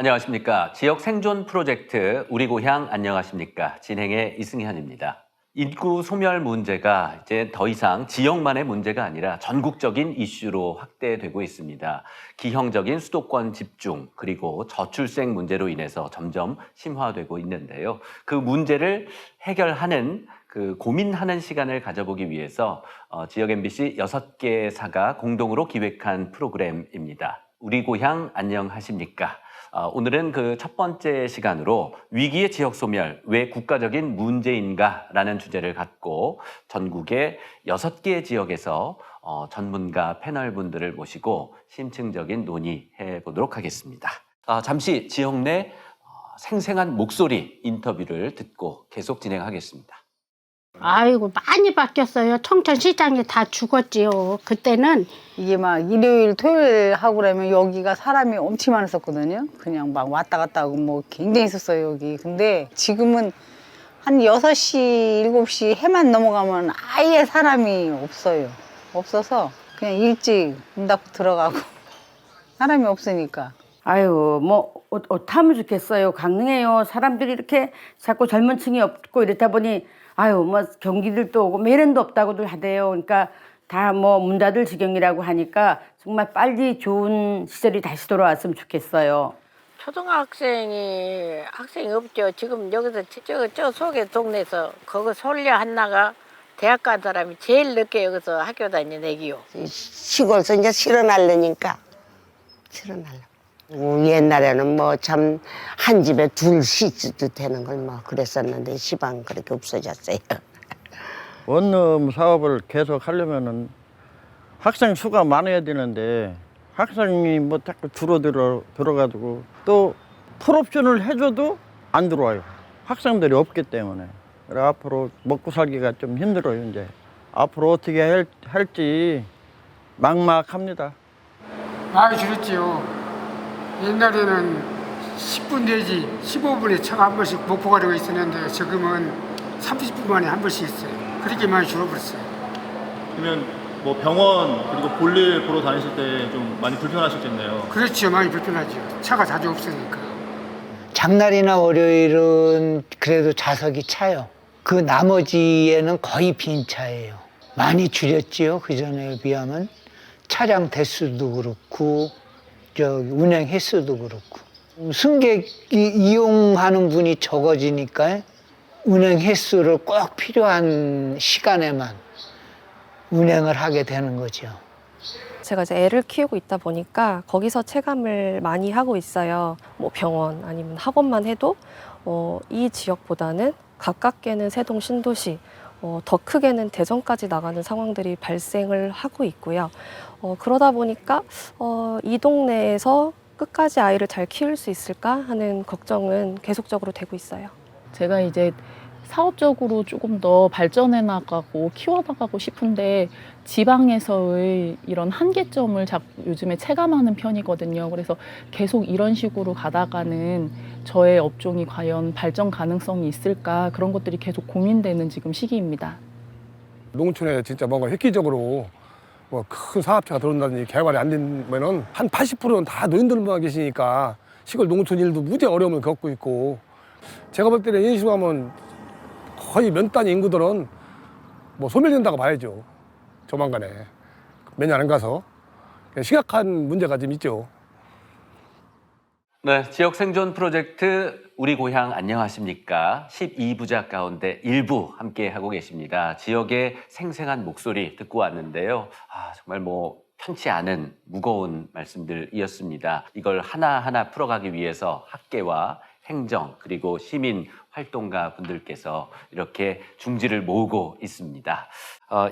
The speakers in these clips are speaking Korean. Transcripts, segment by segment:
안녕하십니까. 지역 생존 프로젝트 우리 고향 안녕하십니까. 진행의 이승현입니다. 인구 소멸 문제가 이제 더 이상 지역만의 문제가 아니라 전국적인 이슈로 확대되고 있습니다. 기형적인 수도권 집중 그리고 저출생 문제로 인해서 점점 심화되고 있는데요. 그 문제를 해결하는 고민하는 시간을 가져보기 위해서 지역 MBC 6개사가 공동으로 기획한 프로그램입니다. 우리 고향 안녕하십니까. 오늘은 그 첫 번째 시간으로 위기의 지역 소멸, 왜 국가적인 문제인가라는 주제를 갖고 전국의 6개의 지역에서 전문가 패널분들을 모시고 심층적인 논의해 보도록 하겠습니다. 잠시 지역 내 생생한 목소리 인터뷰를 듣고 계속 진행하겠습니다. 아이고 많이 바뀌었어요. 청천시장이 다 죽었지요. 그때는 이게 막 일요일, 토요일 하고 그러면 여기가 사람이 엄청 많았었거든요. 그냥 막 왔다 갔다 하고 뭐 굉장히 있었어요, 여기. 근데 지금은 한 6시, 7시 해만 넘어가면 아예 사람이 없어요. 없어서 그냥 일찍 문 닫고 들어가고 사람이 없으니까. 아유, 뭐 어떡하면 좋겠어요. 강릉에요. 사람들이 이렇게 자꾸 젊은 층이 없고 이렇다 보니 아유, 뭐 경기들도 오고 매련도 없다고들 하대요. 그러니까 다 뭐 문 닫을 지경이라고 하니까 정말 빨리 좋은 시절이 다시 돌아왔으면 좋겠어요. 초등학생이 없죠. 지금 여기서 저 속에 동네에서 그거 솔려 한나가 대학 간 사람이 제일 늦게 여기서 학교 다니는 애기요. 시골에서 이제 실어나려니까 옛날에는 뭐 참 한 집에 둘 씻어도 되는 걸 뭐 그랬었는데 시방 그렇게 없어졌어요. 원룸 사업을 계속 하려면은 학생 수가 많아야 되는데 학생이 뭐 자꾸 들어가지고 또 풀옵션을 해줘도 안 들어와요. 학생들이 없기 때문에. 그래 앞으로 먹고 살기가 좀 힘들어요. 이제 앞으로 어떻게 할지 막막합니다. 많이 줄였지요. 옛날에는 10분 내지 15분에 차가 한 번씩 목포가 되고 있었는데 지금은 30분 만에 한 번씩 있어요. 그렇게 많이 줄어버렸어요. 그러면 뭐 병원 그리고 볼일 보러 다니실 때 좀 많이 불편하셨겠네요. 그렇죠. 많이 불편하죠. 차가 자주 없으니까. 장날이나 월요일은 그래도 좌석이 차요. 그 나머지에는 거의 빈 차예요. 많이 줄였지요. 그전에 비하면. 차량 대수도 그렇고 운행 횟수도 그렇고. 승객이 이용하는 분이 적어지니까 운행 횟수를 꼭 필요한 시간에만 운행을 하게 되는 거죠. 제가 이제 애를 키우고 있다 보니까 거기서 체감을 많이 하고 있어요. 뭐 병원 아니면 학원만 해도 이 지역보다는 가깝게는 세동 신도시, 더 크게는 대전까지 나가는 상황들이 발생을 하고 있고요. 그러다 보니까 이 동네에서 끝까지 아이를 잘 키울 수 있을까 하는 걱정은 계속적으로 되고 있어요. 제가 이제 사업적으로 조금 더 발전해 나가고 키워나가고 싶은데 지방에서의 이런 한계점을 요즘에 체감하는 편이거든요. 그래서 계속 이런 식으로 가다가는 저의 업종이 과연 발전 가능성이 있을까 그런 것들이 계속 고민되는 지금 시기입니다. 농촌에 진짜 뭔가 획기적으로 뭐 큰 사업체가 들어온다든지 개발이 안 되면은 한 80%는 다 노인들만 계시니까 시골 농촌 일도 무지 어려움을 겪고 있고 제가 볼 때는 이런 식으로 하면 거의 몇 단위 인구들은 뭐 소멸된다고 봐야죠. 조만간에 몇 년 안 가서 심각한 문제가 좀 있죠. 네, 지역 생존 프로젝트 우리 고향 안녕하십니까. 12부작 가운데 일부 함께 하고 계십니다. 지역의 생생한 목소리 듣고 왔는데요. 정말 뭐 편치 않은 무거운 말씀들이었습니다. 이걸 하나하나 풀어가기 위해서 학계와 행정 그리고 시민 활동가 분들께서 이렇게 중지를 모으고 있습니다.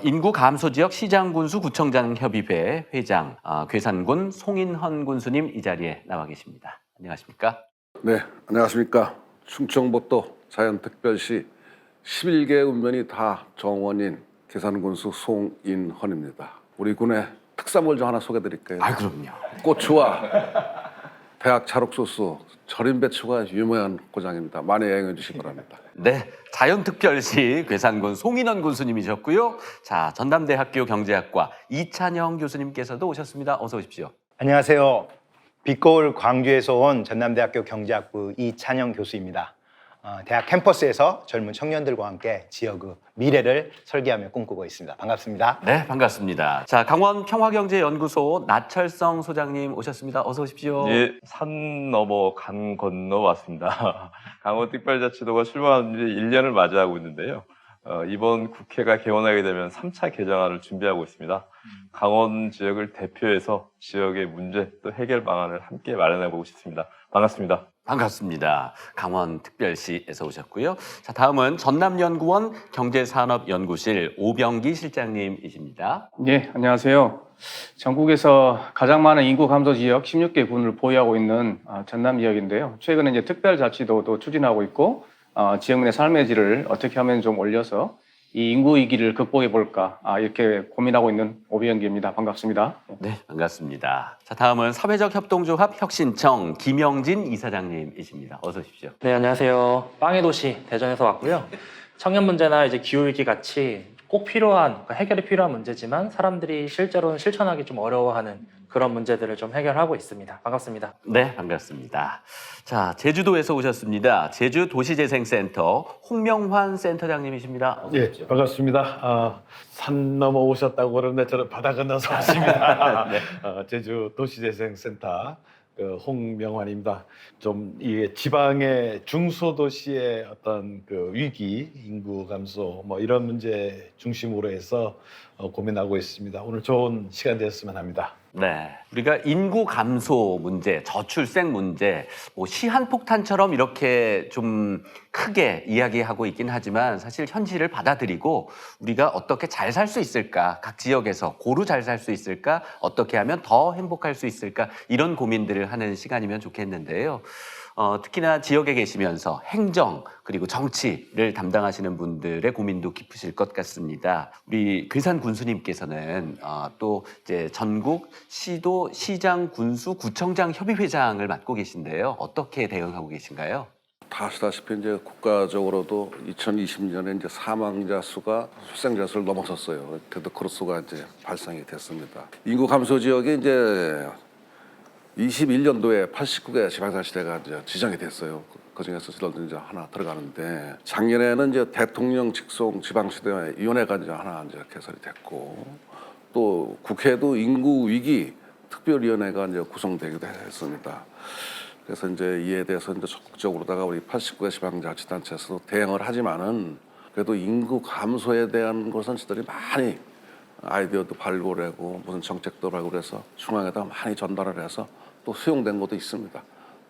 인구 감소 지역 시장군수 구청장 협의회 회장 괴산군 송인헌 군수님 이 자리에 나와 계십니다. 안녕하십니까? 네, 안녕하십니까. 충청북도 자연특별시 11개 읍면이 다 정원인 괴산군수 송인헌입니다. 우리 군의 특산물 좀 하나 소개드릴까요? 그럼요. 고추와 대학 찰옥소스, 절임 배추가 유명한 고장입니다. 많이 애용해 주시기 바랍니다. 네, 자연특별시 괴산군 송인헌 군수님이셨고요. 자, 전남대학교 경제학과 이찬영 교수님께서도 오셨습니다. 어서 오십시오. 안녕하세요. 빛거울 광주에서 온 전남대학교 경제학부 이찬영 교수입니다. 대학 캠퍼스에서 젊은 청년들과 함께 지역의 미래를 설계하며 꿈꾸고 있습니다. 반갑습니다. 네, 반갑습니다. 자, 강원 평화경제연구소 나철성 소장님 오셨습니다. 어서 오십시오. 예, 산 넘어 강 건너 왔습니다. 강원특별자치도가 출범한 지 1년을 맞이하고 있는데요. 이번 국회가 개원하게 되면 3차 개정안을 준비하고 있습니다. 강원 지역을 대표해서 지역의 문제 또 해결 방안을 함께 마련해보고 싶습니다. 반갑습니다. 반갑습니다. 강원특별시에서 오셨고요. 자, 다음은 전남연구원 경제산업연구실 오병기 실장님이십니다. 네, 안녕하세요. 전국에서 가장 많은 인구 감소 지역 16개 군을 보유하고 있는 전남 지역인데요. 최근에 이제 특별자치도도 추진하고 있고 지역민의 삶의 질을 어떻게 하면 좀 올려서 이 인구 위기를 극복해 볼까 이렇게 고민하고 있는 오병기입니다. 반갑습니다. 네, 반갑습니다. 자, 다음은 사회적 협동조합 혁신청 김영진 이사장님이십니다. 어서 오십시오. 네, 안녕하세요. 빵의 도시 대전에서 왔고요. 청년 문제나 이제 기후 위기 같이 꼭 필요한 해결이 필요한 문제지만 사람들이 실제로는 실천하기 좀 어려워하는 그런 문제들을 좀 해결하고 있습니다. 반갑습니다. 네, 반갑습니다. 자, 제주도에서 오셨습니다. 제주도시재생센터 홍명환 센터장님이십니다. 예, 반갑습니다. 산 넘어 오셨다고 그러는데 저는 바다 건너서 왔습니다. 네. 제주 도시재생센터 홍명환입니다. 좀 이 지방의 중소도시의 어떤 그 위기, 인구 감소 뭐 이런 문제 중심으로 해서 고민하고 있습니다. 오늘 좋은 시간 되었으면 합니다. 네, 우리가 인구 감소 문제, 저출생 문제, 뭐 시한폭탄처럼 이렇게 좀 크게 이야기하고 있긴 하지만 사실 현실을 받아들이고 우리가 어떻게 잘 살 수 있을까, 각 지역에서 고루 잘 살 수 있을까, 어떻게 하면 더 행복할 수 있을까 이런 고민들을 하는 시간이면 좋겠는데요. 특히나 지역에 계시면서 행정 그리고 정치를 담당하시는 분들의 고민도 깊으실 것 같습니다. 우리 괴산 군수님께서는 또 이제 전국 시도, 시장, 군수, 구청장 협의회장을 맡고 계신데요. 어떻게 대응하고 계신가요? 다 아시다시피 이제 국가적으로도 2020년에 이제 사망자 수가 출생자 수를 넘어섰어요. 데드크로스가 이제 발생이 됐습니다. 인구 감소 지역이 이제 21년도에 89개 지방자치대가 이제 지정이 됐어요. 그 중에서 저도 이제 하나 들어가는데 작년에는 이제 대통령 직속 지방시도위원회가 이제 하나 이제 개설이 됐고 또 국회도 인구 위기 특별위원회가 이제 구성되기도 했습니다. 그래서 이제 이에 대해서 이제 적극적으로다가 우리 89개 지방자치단체에서도 대응을 하지만은 그래도 인구 감소에 대한 것은 저들이 많이 아이디어도 발굴하고 무슨 정책도 발굴해서 중앙에다 많이 전달을 해서 또 수용된 것도 있습니다.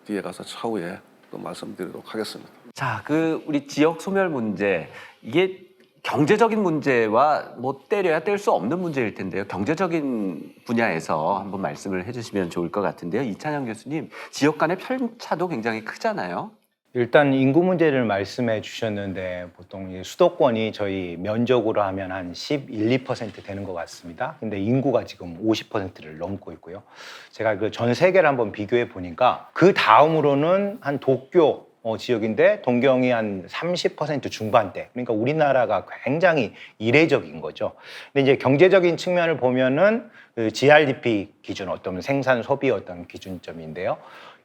뒤에 가서 차후에 또 말씀드리도록 하겠습니다. 자, 우리 지역 소멸 문제 이게 경제적인 문제와 뭐 때려야 뗄 수 없는 문제일 텐데요. 경제적인 분야에서 한번 말씀을 해주시면 좋을 것 같은데요. 이찬영 교수님, 지역 간의 편차도 굉장히 크잖아요. 일단 인구 문제를 말씀해 주셨는데 보통 수도권이 저희 면적으로 하면 한 11, 2% 되는 것 같습니다. 근데 인구가 지금 50%를 넘고 있고요. 제가 그 전 세계를 한번 비교해 보니까 그 다음으로는 한 도쿄 지역인데 동경이 한 30% 중반대. 그러니까 우리나라가 굉장히 이례적인 거죠. 근데 이제 경제적인 측면을 보면은 그 GRDP 기준 어떤 생산 소비 어떤 기준점인데요.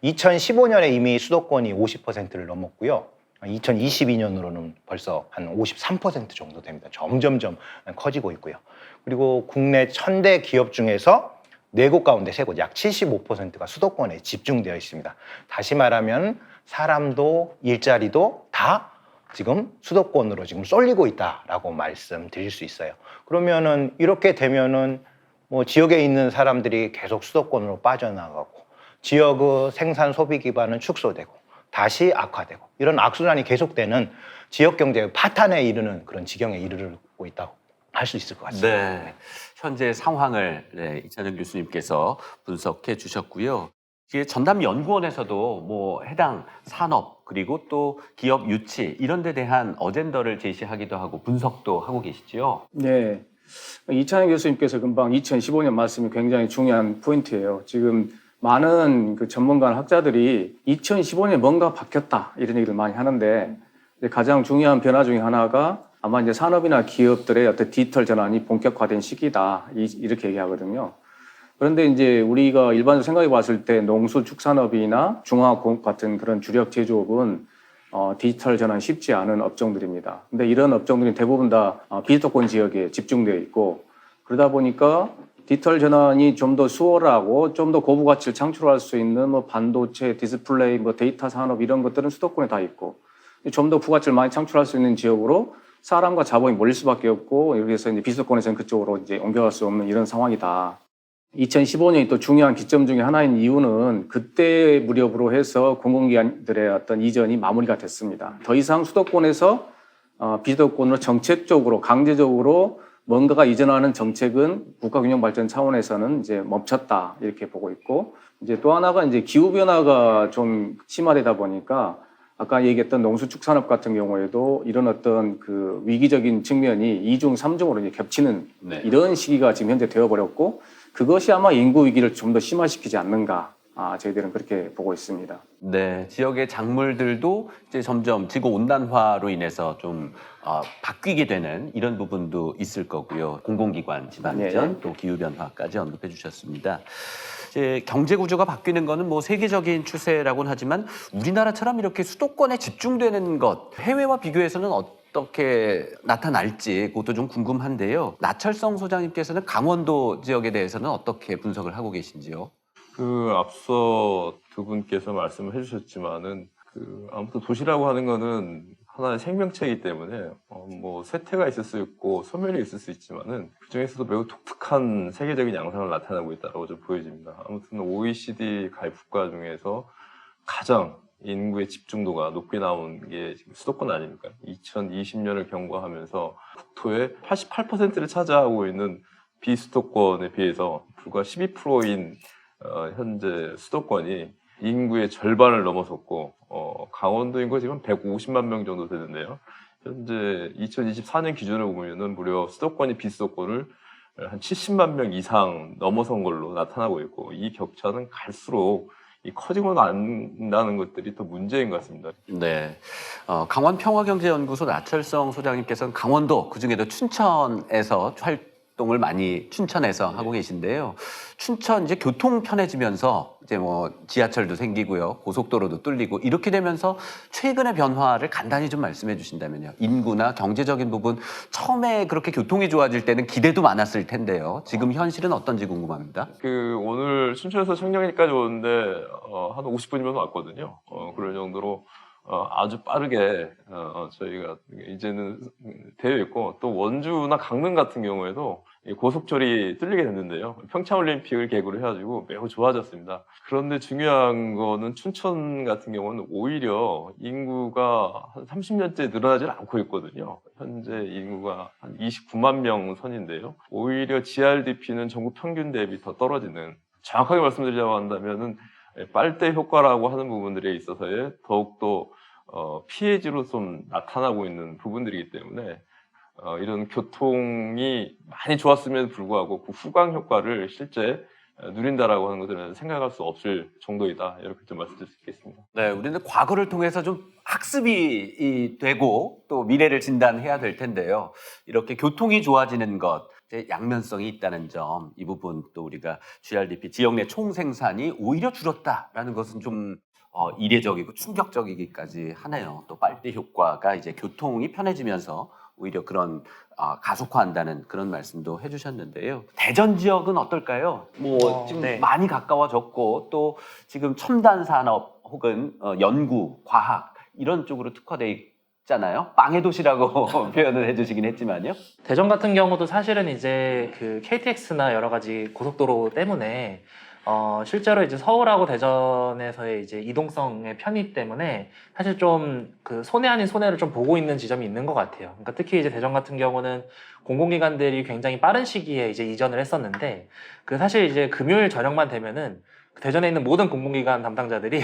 2015년에 이미 수도권이 50%를 넘었고요. 2022년으로는 벌써 한 53% 정도 됩니다. 점점점 커지고 있고요. 그리고 국내 1000대 기업 중에서 4곳 가운데 3곳, 약 75%가 수도권에 집중되어 있습니다. 다시 말하면 사람도 일자리도 다 지금 수도권으로 지금 쏠리고 있다라고 말씀드릴 수 있어요. 그러면은 이렇게 되면은 뭐 지역에 있는 사람들이 계속 수도권으로 빠져나가고 지역의 생산 소비 기반은 축소되고 다시 악화되고 이런 악순환이 계속되는 지역 경제의 파탄에 이르는 그런 지경에 이르고 있다고 할 수 있을 것 같습니다. 네, 현재 상황을 이찬영 교수님께서 분석해 주셨고요. 이게 전남연구원에서도 뭐 해당 산업 그리고 또 기업 유치 이런 데 대한 어젠더를 제시하기도 하고 분석도 하고 계시죠? 네, 이찬영 교수님께서 금방 2015년 말씀이 굉장히 중요한 포인트예요. 지금 많은 그 전문가 학자들이 2015년에 뭔가 바뀌었다 이런 얘기를 많이 하는데 가장 중요한 변화 중에 하나가 아마 이제 산업이나 기업들의 어떤 디지털 전환이 본격화된 시기다 이렇게 얘기하거든요. 그런데 이제 우리가 일반적으로 생각해 봤을 때 농수축산업이나 중화공업 같은 그런 주력 제조업은 디지털 전환이 쉽지 않은 업종들입니다. 근데 이런 업종들이 대부분 다 비수도권 지역에 집중되어 있고, 그러다 보니까 디지털 전환이 좀 더 수월하고 좀 더 고부 가치를 창출할 수 있는 뭐 반도체, 디스플레이, 뭐 데이터 산업 이런 것들은 수도권에 다 있고, 좀 더 부가치를 많이 창출할 수 있는 지역으로 사람과 자본이 몰릴 수밖에 없고, 이렇게 해서 이제 비수도권에서는 그쪽으로 이제 옮겨갈 수 없는 이런 상황이다. 2015년이 또 중요한 기점 중에 하나인 이유는 그때 무렵으로 해서 공공기관들의 어떤 이전이 마무리가 됐습니다. 더 이상 수도권에서 비수도권으로 정책적으로 강제적으로 뭔가가 이전하는 정책은 국가균형 발전 차원에서는 이제 멈췄다 이렇게 보고 있고, 이제 또 하나가 이제 기후 변화가 좀 심화되다 보니까 아까 얘기했던 농수축산업 같은 경우에도 이런 어떤 그 위기적인 측면이 2중, 3중으로 이제 겹치는 이런 시기가 지금 현재 되어버렸고, 그것이 아마 인구 위기를 좀 더 심화시키지 않는가, 저희들은 그렇게 보고 있습니다. 네, 지역의 작물들도 이제 점점 지구 온난화로 인해서 좀 바뀌게 되는 이런 부분도 있을 거고요. 공공기관 집안전 또 기후 변화까지 언급해 주셨습니다. 이제 경제 구조가 바뀌는 거는 뭐 세계적인 추세라고는 하지만 우리나라처럼 이렇게 수도권에 집중되는 것, 해외와 비교해서는 어떻게 나타날지 그것도 좀 궁금한데요. 나철성 소장님께서는 강원도 지역에 대해서는 어떻게 분석을 하고 계신지요? 앞서 두 분께서 말씀을 해주셨지만은 아무튼 도시라고 하는 거는 하나의 생명체이기 때문에 뭐 쇠퇴가 있을 수 있고 소멸이 있을 수 있지만은 그 중에서도 매우 독특한 세계적인 양상을 나타내고 있다고 좀 보여집니다. 아무튼 OECD 가입 국가 중에서 가장 인구의 집중도가 높게 나온 게 지금 수도권 아닙니까? 2020년을 경과하면서 국토의 88%를 차지하고 있는 비수도권에 비해서 불과 12%인 현재 수도권이 인구의 절반을 넘어섰고, 강원도 인구가 지금 150만 명 정도 되는데요. 현재 2024년 기준으로 보면은 무려 수도권이 비수도권을 한 70만 명 이상 넘어선 걸로 나타나고 있고, 이 격차는 갈수록 커지고 난다는 것들이 또 문제인 것 같습니다. 네, 강원평화경제연구소 나철성 소장님께서는 강원도 그중에도 춘천에서 활동을 많이 춘천에서 하고 계신데요. 춘천 이제 교통 편해지면서 이제 뭐 지하철도 생기고요, 고속도로도 뚫리고 이렇게 되면서 최근의 변화를 간단히 좀 말씀해 주신다면요. 인구나 경제적인 부분 처음에 그렇게 교통이 좋아질 때는 기대도 많았을 텐데요. 지금 현실은 어떤지 궁금합니다. 오늘 춘천에서 청량리까지 오는데 한 50분이면 왔거든요. 그럴 정도로 아주 빠르게 저희가 이제는 되어 있고, 또 원주나 강릉 같은 경우에도 고속철이 뚫리게 됐는데요. 평창올림픽을 계기로 해가지고 매우 좋아졌습니다. 그런데 중요한 거는 춘천 같은 경우는 오히려 인구가 한 30년째 늘어나질 않고 있거든요. 현재 인구가 한 29만 명 선인데요. 오히려 GRDP는 전국 평균 대비 더 떨어지는, 정확하게 말씀드리자고 한다면은 빨대 효과라고 하는 부분들에 있어서의 더욱더 피해지로 좀 나타나고 있는 부분들이기 때문에 이런 교통이 많이 좋았음에도 불구하고 그 후광 효과를 실제 누린다라고 하는 것들은 생각할 수 없을 정도이다, 이렇게 좀 말씀드릴 수 있겠습니다. 네, 우리는 과거를 통해서 좀 학습이 되고 또 미래를 진단해야 될 텐데요. 이렇게 교통이 좋아지는 것, 양면성이 있다는 점, 이 부분 또 우리가 GRDP 지역 내 총생산이 오히려 줄었다라는 것은 좀 이례적이고 충격적이기까지 하네요. 또 빨대 효과가 이제 교통이 편해지면서 오히려 그런 가속화한다는 그런 말씀도 해주셨는데요. 대전 지역은 어떨까요? 뭐 지금 많이 가까워졌고 또 지금 첨단 산업 혹은 연구, 과학 이런 쪽으로 특화돼 있잖아요. 빵의 도시라고 표현을 해주시긴 했지만요. 대전 같은 경우도 사실은 이제 그 KTX나 여러 가지 고속도로 때문에 실제로 이제 서울하고 대전에서의 이제 이동성의 편의 때문에 사실 좀 그 손해 아닌 손해를 좀 보고 있는 지점이 있는 것 같아요. 그러니까 특히 이제 대전 같은 경우는 공공기관들이 굉장히 빠른 시기에 이제 이전을 했었는데, 그 사실 이제 금요일 저녁만 되면은 대전에 있는 모든 공공기관 담당자들이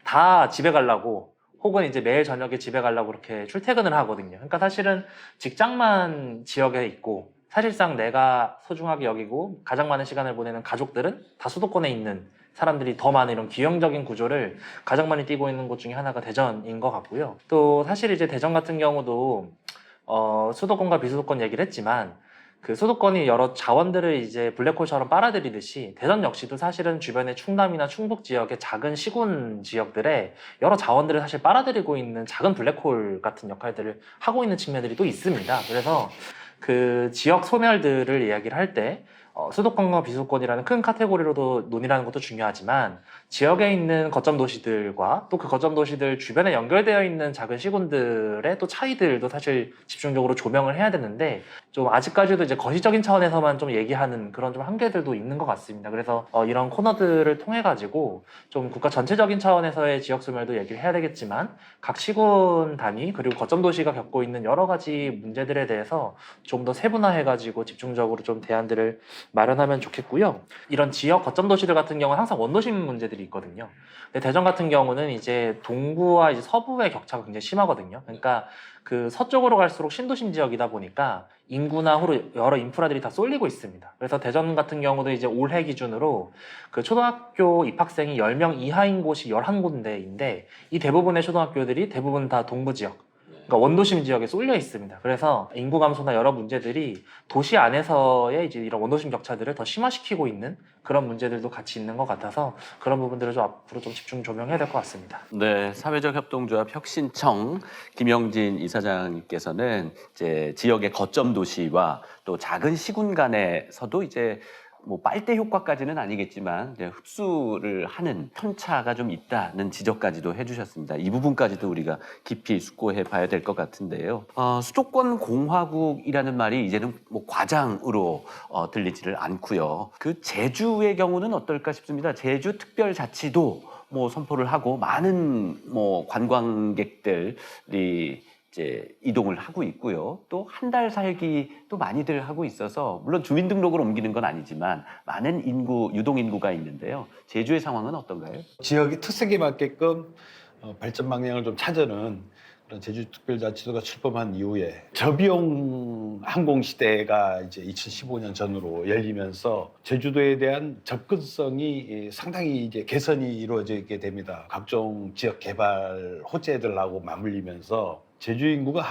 다 집에 가려고, 혹은 이제 매일 저녁에 집에 가려고 그렇게 출퇴근을 하거든요. 그러니까 사실은 직장만 지역에 있고, 사실상 내가 소중하게 여기고 가장 많은 시간을 보내는 가족들은 다 수도권에 있는 사람들이 더 많은 이런 기형적인 구조를 가장 많이 띠고 있는 곳 중에 하나가 대전인 것 같고요. 또 사실 이제 대전 같은 경우도 수도권과 비수도권 얘기를 했지만 그 수도권이 여러 자원들을 이제 블랙홀처럼 빨아들이듯이 대전 역시도 사실은 주변의 충남이나 충북 지역의 작은 시군 지역들에 여러 자원들을 사실 빨아들이고 있는 작은 블랙홀 같은 역할들을 하고 있는 측면들이 또 있습니다. 그래서 그 지역 소멸들을 이야기를 할 때 수도권과 비수도권이라는 큰 카테고리로도 논의하는 것도 중요하지만 지역에 있는 거점 도시들과 또 그 거점 도시들 주변에 연결되어 있는 작은 시군들의 또 차이들도 사실 집중적으로 조명을 해야 되는데 좀 아직까지도 이제 거시적인 차원에서만 좀 얘기하는 그런 좀 한계들도 있는 것 같습니다. 그래서 이런 코너들을 통해 가지고 좀 국가 전체적인 차원에서의 지역 소멸도 얘기를 해야 되겠지만 각 시군 단위 그리고 거점 도시가 겪고 있는 여러 가지 문제들에 대해서 좀 더 세분화해 가지고 집중적으로 좀 대안들을 마련하면 좋겠고요. 이런 지역 거점 도시들 같은 경우는 항상 원도심 문제들이 있거든요. 근데 대전 같은 경우는 이제 동부와 이제 서부의 격차가 굉장히 심하거든요. 그러니까 그 서쪽으로 갈수록 신도심 지역이다 보니까 인구나 여러 인프라들이 다 쏠리고 있습니다. 그래서 대전 같은 경우도 이제 올해 기준으로 그 초등학교 입학생이 10명 이하인 곳이 11군데인데 이 대부분의 초등학교들이 대부분 다 동부 지역, 그러니까 원도심 지역에 쏠려 있습니다. 그래서 인구 감소나 여러 문제들이 도시 안에서의 이제 이런 원도심 격차들을 더 심화시키고 있는 그런 문제들도 같이 있는 것 같아서 그런 부분들을 좀 앞으로 좀 집중 조명해야 될 것 같습니다. 네, 사회적 협동조합 혁신청 김영진 이사장님께서는 이제 지역의 거점 도시와 또 작은 시군 간에서도 이제 뭐 빨대 효과까지는 아니겠지만 이제 흡수를 하는 편차가 좀 있다는 지적까지도 해주셨습니다. 이 부분까지도 우리가 깊이 숙고해 봐야 될 것 같은데요. 수도권 공화국이라는 말이 이제는 뭐 과장으로 들리지를 않고요. 그 제주의 경우는 어떨까 싶습니다. 제주 특별자치도 뭐 선포를 하고 많은 뭐 관광객들이 이제 이동을 하고 있고요. 또 한 달 살기 또 많이들 하고 있어서 물론 주민등록을 옮기는 건 아니지만 많은 유동 인구가 있는데요. 제주의 상황은 어떤가요? 지역의 특색에 맞게끔 발전 방향을 좀 찾아는 그런 제주특별자치도가 출범한 이후에 저비용 항공 시대가 이제 2015년 전후로 열리면서 제주도에 대한 접근성이 상당히 이제 개선이 이루어지게 됩니다. 각종 지역 개발 호재들하고 맞물리면서 제주 인구가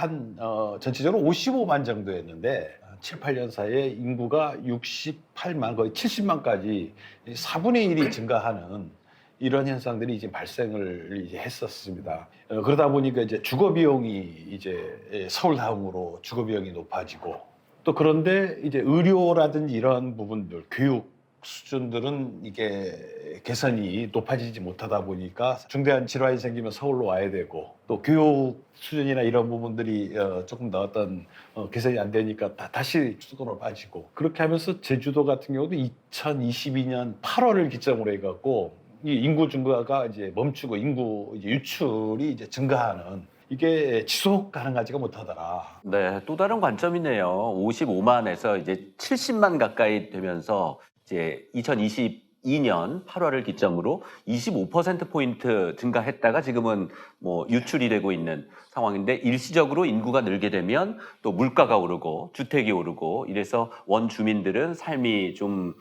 전체적으로 55만 정도였는데 7, 8년 사이에 인구가 68만 거의 70만까지 4분의 1이 증가하는 이런 현상들이 이제 발생을 이제 했었습니다. 그러다 보니까 이제 주거 비용이 이제 서울 다음으로 주거 비용이 높아지고 또 그런데 이제 의료라든지 이런 부분들, 교육 수준들은 이게 개선이 높아지지 못하다 보니까 중대한 질환이 생기면 서울로 와야 되고 또 교육 수준이나 이런 부분들이 조금 더 어떤 개선이 안 되니까 다시 수도권으로 빠지고 그렇게 하면서 제주도 같은 경우도 2022년 8월을 기점으로 해갖고 이 인구 증가가 이제 멈추고 인구 유출이 이제 증가하는 이게 지속 가능하지가 못하더라. 네, 또 다른 관점이네요. 55만에서 이제 70만 가까이 되면서 이제 2022년 8월을 기점으로 25%포인트 증가했다가 지금은 뭐 유출이 되고 있는 상황인데 일시적으로 인구가 늘게 되면 또 물가가 오르고 주택이 오르고 이래서 원주민들은 삶이 좀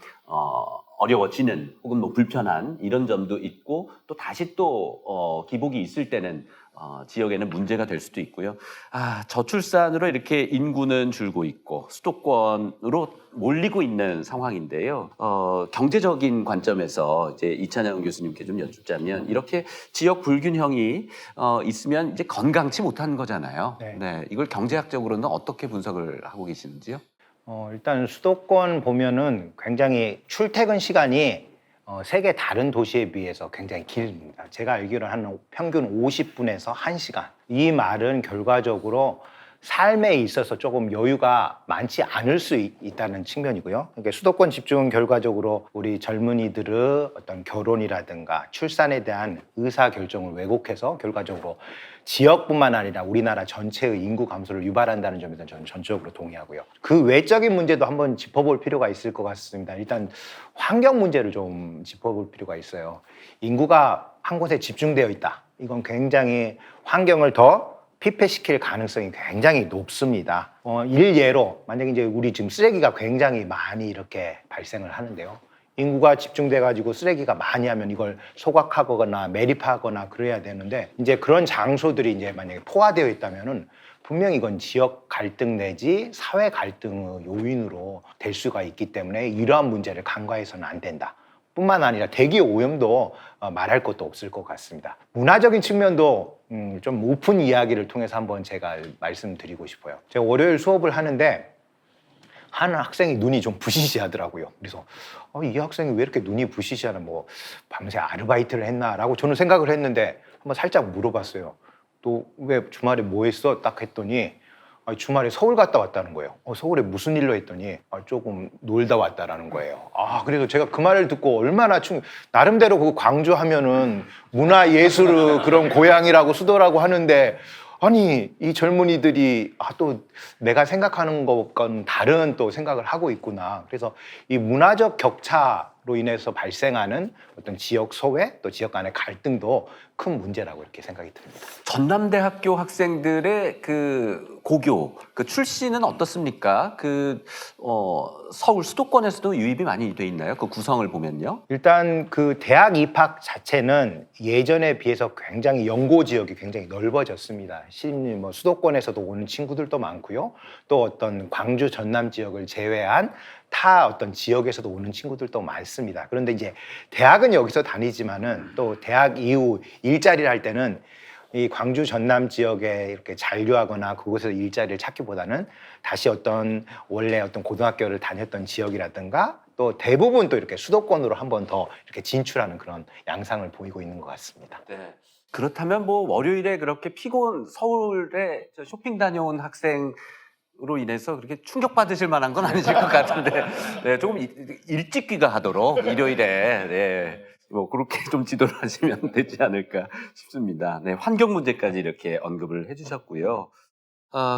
어려워지는 혹은 뭐 불편한 이런 점도 있고 또 다시 또 기복이 있을 때는 지역에는 문제가 될 수도 있고요. 저출산으로 이렇게 인구는 줄고 있고 수도권으로 몰리고 있는 상황인데요. 경제적인 관점에서 이제 이찬영 교수님께 좀 여쭙자면 이렇게 지역 불균형이 있으면 이제 건강치 못한 거잖아요. 네, 이걸 경제학적으로는 어떻게 분석을 하고 계시는지요? 일단 수도권 보면은 굉장히 출퇴근 시간이 세계 다른 도시에 비해서 굉장히 길입니다. 제가 알기로는 한 평균 50분에서 1시간. 이 말은 결과적으로 삶에 있어서 조금 여유가 많지 않을 수 있다는 측면이고요. 그러니까 수도권 집중은 결과적으로 우리 젊은이들의 어떤 결혼이라든가 출산에 대한 의사결정을 왜곡해서 결과적으로 지역뿐만 아니라 우리나라 전체의 인구 감소를 유발한다는 점에서 저는 전적으로 동의하고요. 그 외적인 문제도 한번 짚어볼 필요가 있을 것 같습니다. 일단 환경 문제를 좀 짚어볼 필요가 있어요. 인구가 한 곳에 집중되어 있다. 이건 굉장히 환경을 더 피폐시킬 가능성이 굉장히 높습니다. 일예로 만약에 이제 우리 지금 쓰레기가 굉장히 많이 이렇게 발생을 하는데요. 인구가 집중돼 가지고 쓰레기가 많이 하면 이걸 소각하거나 매립하거나 그래야 되는데 이제 그런 장소들이 이제 만약에 포화되어 있다면은 분명히 이건 지역 갈등 내지 사회 갈등의 요인으로 될 수가 있기 때문에 이러한 문제를 간과해서는 안 된다. 뿐만 아니라 대기 오염도 말할 것도 없을 것 같습니다. 문화적인 측면도 좀 오픈 이야기를 통해서 한번 제가 말씀드리고 싶어요. 제가 월요일 수업을 하는데 한 학생이 눈이 좀 부시시하더라고요. 그래서 이 학생이 왜 이렇게 눈이 부시시하나, 뭐 밤새 아르바이트를 했나라고 저는 생각을 했는데 한번 살짝 물어봤어요. 너 왜 주말에 뭐 했어? 딱 했더니 주말에 서울 갔다 왔다는 거예요. 서울에 무슨 일로 했더니 조금 놀다 왔다라는 거예요. 그래서 제가 그 말을 듣고 얼마나 나름대로 그 광주 하면은 문화예술 그런 고향이라고 수도라고 하는데, 아니 이 젊은이들이 또 내가 생각하는 것과는 다른 또 생각을 하고 있구나. 그래서 이 문화적 격차로 인해서 발생하는 어떤 지역 소외 또 지역 간의 갈등도 큰 문제라고 이렇게 생각이 듭니다. 전남대학교 학생들의 그 고교 그 출신은 어떻습니까? 서울 수도권에서도 유입이 많이 돼 있나요? 그 구성을 보면요. 일단 그 대학 입학 자체는 예전에 비해서 굉장히 연고 지역이 굉장히 넓어졌습니다. 뭐 수도권에서도 오는 친구들도 많고요. 또 어떤 광주 전남 지역을 제외한 타 어떤 지역에서도 오는 친구들도 많습니다. 그런데 이제 대학은 여기서 다니지만은 또 대학 이후 일자리를 할 때는 이 광주 전남 지역에 이렇게 잔류하거나 그곳에서 일자리를 찾기보다는 다시 어떤 원래 어떤 고등학교를 다녔던 지역이라든가 또 대부분 또 이렇게 수도권으로 한 번 더 이렇게 진출하는 그런 양상을 보이고 있는 것 같습니다. 네. 그렇다면 뭐 월요일에 그렇게 서울에 쇼핑 다녀온 학생으로 인해서 그렇게 충격받으실 만한 건 아니실 것 같은데, 네, 조금 일찍 귀가하도록 일요일에, 네, 뭐 그렇게 좀 지도를 하시면 되지 않을까 싶습니다. 네, 환경 문제까지 이렇게 언급을 해주셨고요.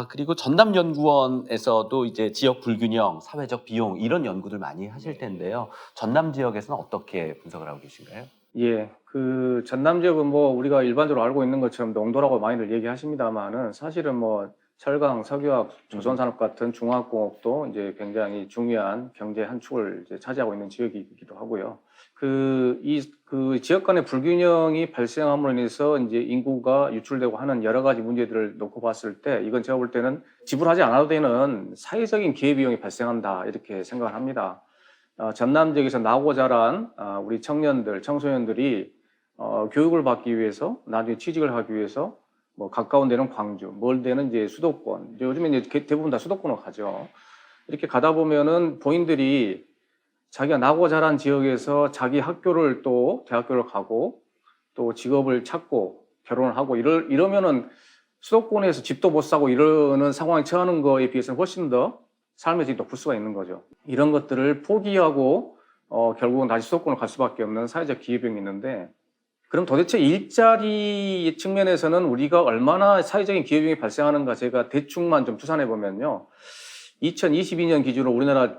그리고 전남연구원에서도 이제 지역 불균형, 사회적 비용 이런 연구들 많이 하실 텐데요. 전남 지역에서는 어떻게 분석을 하고 계신가요? 예, 그 전남 지역은 뭐 우리가 일반적으로 알고 있는 것처럼 농도라고 많이들 얘기하십니다만은 사실은 뭐 철강, 석유화학, 조선산업 같은 중화학공업도 이제 굉장히 중요한 경제 한 축을 이제 차지하고 있는 지역이기도 하고요. 그 지역 간의 불균형이 발생함으로 인해서 이제 인구가 유출되고 하는 여러 가지 문제들을 놓고 봤을 때 이건 제가 볼 때는 지불하지 않아도 되는 사회적인 기회비용이 발생한다 이렇게 생각을 합니다. 전남 지역에서 나고 자란 우리 청년들, 청소년들이 교육을 받기 위해서 나중에 취직을 하기 위해서 뭐 가까운 데는 광주, 멀 데는 이제 수도권. 요즘에 이제 대부분 다 수도권으로 가죠. 이렇게 가다 보면은 본인들이 자기가 나고 자란 지역에서 자기 학교를 또 대학교를 가고 또 직업을 찾고 결혼을 하고 이러면은 수도권에서 집도 못 사고 이러는 상황에 처하는 거에 비해서는 훨씬 더 삶의 질이 높을 수가 있는 거죠. 이런 것들을 포기하고 결국은 다시 수도권으로 갈 수밖에 없는 사회적 기회비용이 있는데, 그럼 도대체 일자리 측면에서는 우리가 얼마나 사회적인 기회비용이 발생하는가 제가 대충만 좀 추산해 보면요. 2022년 기준으로 우리나라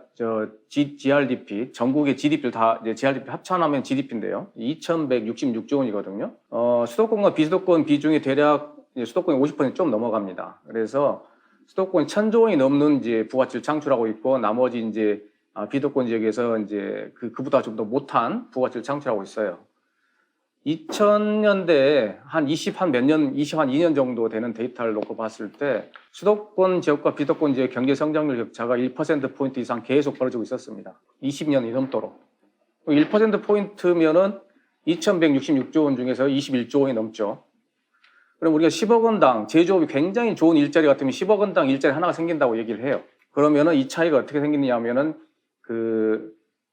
GRDP, 전국의 GDP를 다 이제 GRDP 합산하면 GDP인데요. 2,166조 원이거든요. 수도권과 비수도권 비중이 대략 수도권이 50% 좀 넘어갑니다. 그래서 수도권이 1,000조 원이 넘는 이제 부가치를 창출하고 있고, 나머지 이제 비수도권 지역에서 이제 그보다 좀 더 못한 부가치를 창출하고 있어요. 2000년대에 한 22년 정도 되는 데이터를 놓고 봤을 때 수도권 지역과 비수도권 지역 경제 성장률 격차가 1%포인트 이상 계속 벌어지고 있었습니다. 20년이 넘도록. 1%포인트면은 2,166조 원 중에서 21조 원이 넘죠. 그럼 우리가 10억 원당 제조업이 굉장히 좋은 일자리 같으면 10억 원당 일자리 하나가 생긴다고 얘기를 해요. 그러면은 이 차이가 어떻게 생기느냐 하면은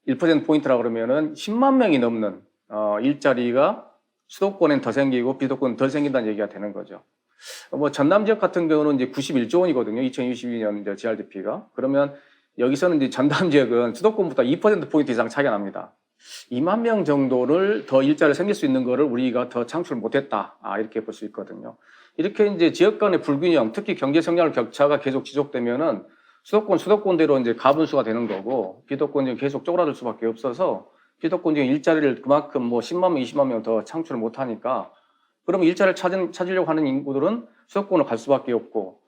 1%포인트라 그러면은 10만 명이 넘는 일자리가 수도권엔 더 생기고 비수도권은 덜 생긴다는 얘기가 되는 거죠. 뭐 전남 지역 같은 경우는 이제 91조 원이거든요. 2022년 GRDP가. 그러면 여기서는 이제 전남 지역은 수도권보다 2%포인트 이상 차이가 납니다. 2만 명 정도를 더 일자리를 생길 수 있는 거를 우리가 더 창출 못했다. 이렇게 볼 수 있거든요. 이렇게 이제 지역 간의 불균형, 특히 경제 성장률 격차가 계속 지속되면은 수도권대로 이제 가분수가 되는 거고, 비수도권이 계속 쪼그라들 수밖에 없어서 비수도권 지역 일자리를 그만큼 뭐 10만 명, 20만 명 더 창출을 못 하니까, 그러면 일자리를 찾으려고 하는 인구들은 수도권으로 갈 수밖에 없고,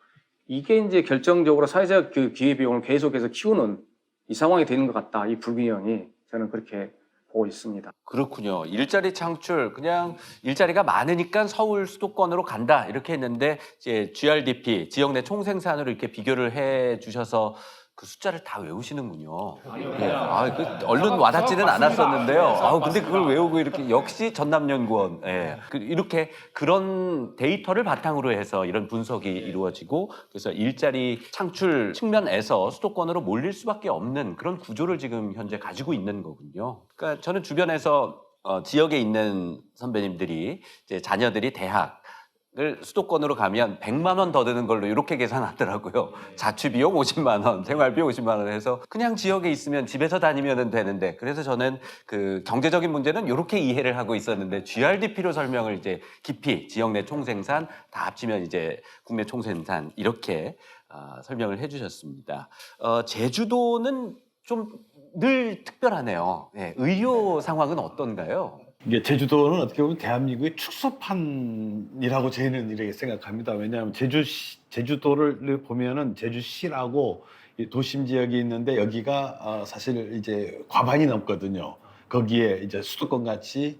이게 이제 결정적으로 사회적 그 기회비용을 계속해서 키우는 이 상황이 되는 것 같다. 이 불균형이 저는 그렇게 보고 있습니다. 그렇군요. 일자리 창출, 그냥 일자리가 많으니까 서울 수도권으로 간다 이렇게 했는데 이제 GRDP, 지역 내 총생산으로 이렇게 비교를 해 주셔서 그 숫자를 다 외우시는군요. 예. 그 얼른 와닿지는 않았었는데요. 근데 그걸 외우고 이렇게 역시 전남연구원. 예. 이렇게 그런 데이터를 바탕으로 해서 이런 분석이 이루어지고 그래서 일자리 창출 측면에서 수도권으로 몰릴 수밖에 없는 그런 구조를 지금 현재 가지고 있는 거군요. 그러니까 저는 주변에서 지역에 있는 선배님들이 이제 자녀들이 대학을 수도권으로 가면 100만 원 더 드는 걸로 이렇게 계산하더라고요. 자취비용 50만 원, 생활비 50만 원 해서 그냥 지역에 있으면 집에서 다니면 되는데 그래서 저는 그 경제적인 문제는 이렇게 이해를 하고 있었는데 GRDP로 설명을 이제 깊이 지역 내 총생산 다 합치면 이제 국내 총생산 이렇게 설명을 해주셨습니다. 제주도는 좀 늘 특별하네요. 네, 의료 상황은 어떤가요? 이게 제주도는 어떻게 보면 대한민국의 축소판이라고 저희는 이렇게 생각합니다. 왜냐하면 제주도를 보면은 제주시라고 도심 지역이 있는데 여기가 사실 이제 과반이 넘거든요. 거기에 이제 수도권 같이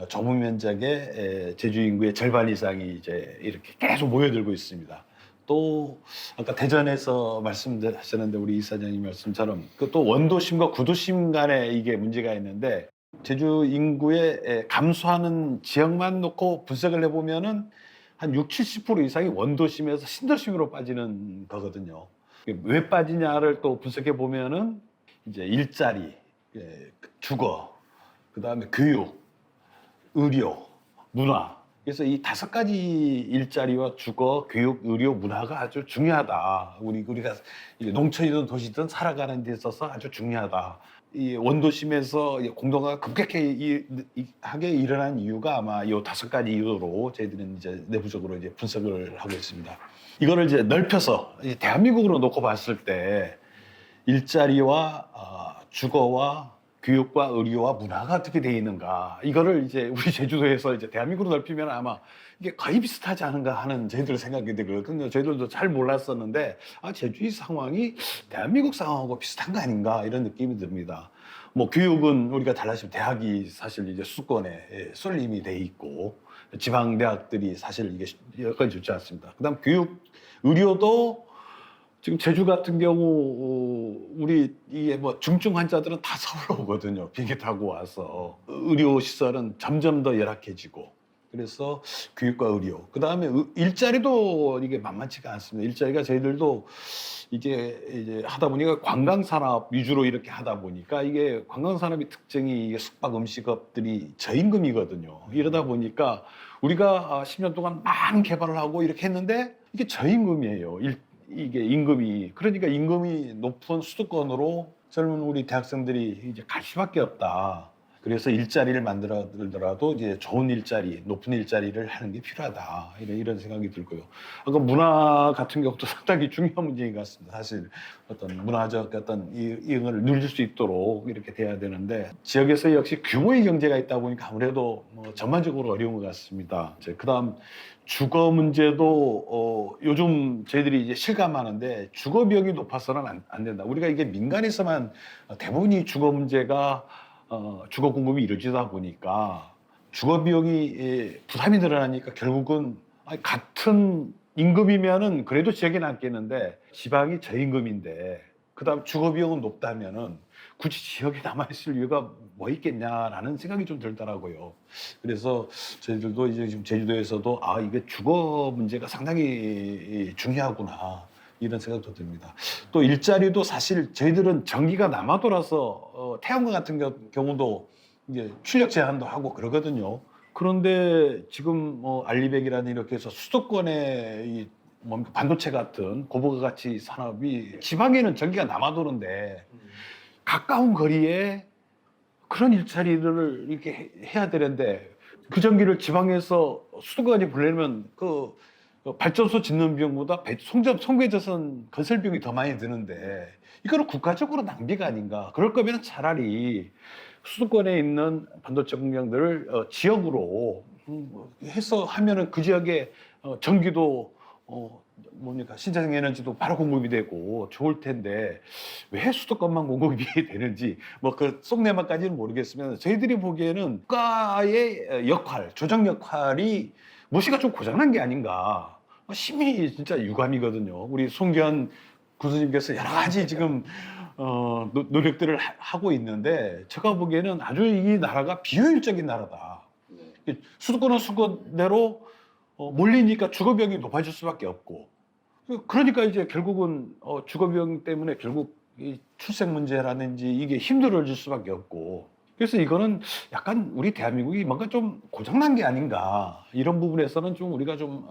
좁은 면적의 제주 인구의 절반 이상이 이제 이렇게 계속 모여들고 있습니다. 또 아까 대전에서 말씀하셨는데 우리 이사장님 말씀처럼 그 또 원도심과 구도심 간에 이게 문제가 있는데 제주 인구의 감소하는 지역만 놓고 분석을 해보면은 한 60-70% 이상이 원도심에서 신도심으로 빠지는 거거든요. 왜 빠지냐를 또 분석해 보면은 이제 일자리, 주거, 그 다음에 교육, 의료, 문화. 그래서 이 5가지 일자리와 주거, 교육, 의료, 문화가 아주 중요하다. 우리가 농촌이든 도시든 살아가는 데 있어서 아주 중요하다. 이 원도심에서 공동화가 급격하게 일어난 이유가 아마 이 5가지 이유로 저희들은 이제 내부적으로 이제 분석을 하고 있습니다. 이거를 이제 넓혀서 대한민국으로 놓고 봤을 때 일자리와 주거와 교육과 의료와 문화가 어떻게 되어 있는가 이거를 이제 우리 제주도에서 이제 대한민국으로 넓히면 아마 이게 거의 비슷하지 않은가 하는 저희들 생각이 들거든요. 저희들도 잘 몰랐었는데 제주의 상황이 대한민국 상황하고 비슷한 거 아닌가 이런 느낌이 듭니다. 뭐 교육은 우리가 잘 아시면 대학이 사실 이제 수도권에 쏠림이 돼 있고 지방 대학들이 사실 이게 여건이 좋지 않습니다. 그다음 교육, 의료도 지금 제주 같은 경우 우리 이게 뭐 중증 환자들은 다 서울로 오거든요. 비행기 타고 와서 의료 시설은 점점 더 열악해지고 그래서 교육과 의료 그 다음에 일자리도 이게 만만치가 않습니다. 일자리가 저희들도 이제 하다 보니까 관광 산업 위주로 이렇게 하다 보니까 이게 관광 산업의 특징이 이게 숙박 음식업들이 저임금이거든요. 이러다 보니까 우리가 10년 동안 많은 개발을 하고 이렇게 했는데 이게 저임금이에요. 이게 임금이 그러니까 임금이 높은 수도권으로 젊은 우리 대학생들이 이제 갈 수밖에 없다. 그래서 일자리를 만들더라도 이제 좋은 일자리, 높은 일자리를 하는 게 필요하다. 이런 생각이 들고요. 아까 문화 같은 경우도 상당히 중요한 문제인 것 같습니다. 사실 어떤 문화적 어떤 이응을 누릴 수 있도록 이렇게 돼야 되는데 지역에서 역시 규모의 경제가 있다 보니까 아무래도 뭐 전반적으로 어려운 것 같습니다. 그다음 주거 문제도 요즘 저희들이 이제 실감하는데 주거 비용이 높아서는 안 된다. 우리가 이게 민간에서만 대부분이 주거 문제가 주거 공급이 이루어지다 보니까 주거 비용이 부담이 늘어나니까 결국은 같은 임금이면은 그래도 지역에 남겠는데 지방이 저임금인데 그다음 주거 비용은 높다면은 굳이 지역에 남아있을 이유가 뭐 있겠냐라는 생각이 좀 들더라고요. 그래서 저희들도 이제 지금 제주도에서도 이게 주거 문제가 상당히 중요하구나 이런 생각도 듭니다. 또 일자리도 사실 저희들은 전기가 남아돌아서 태양광 같은 경우도 이제 출력 제한도 하고 그러거든요. 그런데 지금 알리백이라는 이렇게 해서 수도권에 이 반도체 같은 고부가 가치 산업이 지방에는 전기가 남아도는데 가까운 거리에 그런 일자리를 이렇게 해야 되는데 그 전기를 지방에서 수도까지 보내려면 그 발전소 짓는 비용보다 송배전선 건설 비용이 더 많이 드는데 이거는 국가적으로 낭비가 아닌가. 그럴 거면 차라리 수도권에 있는 반도체 공장들을 지역으로 해서 하면은 그 지역에 전기도 뭡니까 신재생 에너지도 바로 공급이 되고 좋을 텐데 왜 수도권만 공급이 되는지 뭐 그 속내만까지는 모르겠으면 저희들이 보기에는 국가의 역할, 조정 역할이 무엇이가 좀 고장난 게 아닌가. 심히 진짜 유감이거든요. 우리 송기현 군수님께서 여러 가지 지금 노력들을 하고 있는데 제가 보기에는 아주 이 나라가 비효율적인 나라다. 수도권은 수도권대로 몰리니까 주거비용이 높아질 수밖에 없고 그러니까 이제 결국은 주거비용 때문에 결국 이 출생 문제라든지 이게 힘들어질 수밖에 없고 그래서 이거는 약간 우리 대한민국이 뭔가 좀 고장난 게 아닌가 이런 부분에서는 좀 우리가 좀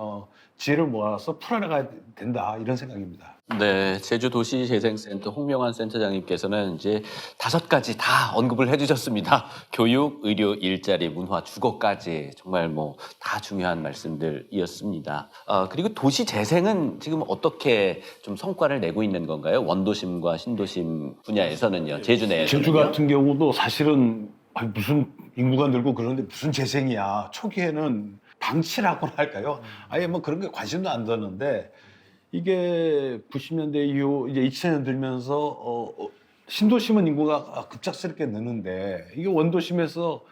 지혜를 모아서 풀어나가야 된다 이런 생각입니다. 네, 제주도시재생센터 홍명환 센터장님께서는 이제 5가지 다 언급을 해주셨습니다. 교육, 의료, 일자리, 문화, 주거까지 정말 뭐 다 중요한 말씀들이었습니다. 그리고 도시재생은 지금 어떻게 좀 성과를 내고 있는 건가요? 원도심과 신도심 분야에서는요, 제주 내에서는요? 제주 같은 경우도 사실은 무슨 인구가 늘고 그러는데 무슨 재생이야. 초기에는 방치라고나 할까요? 아예 뭐 그런 게 관심도 안 뒀는데 이게 90년대 이후 이제 2000년 들면서 신도심은 인구가 급작스럽게 느는데 이게 원도심에서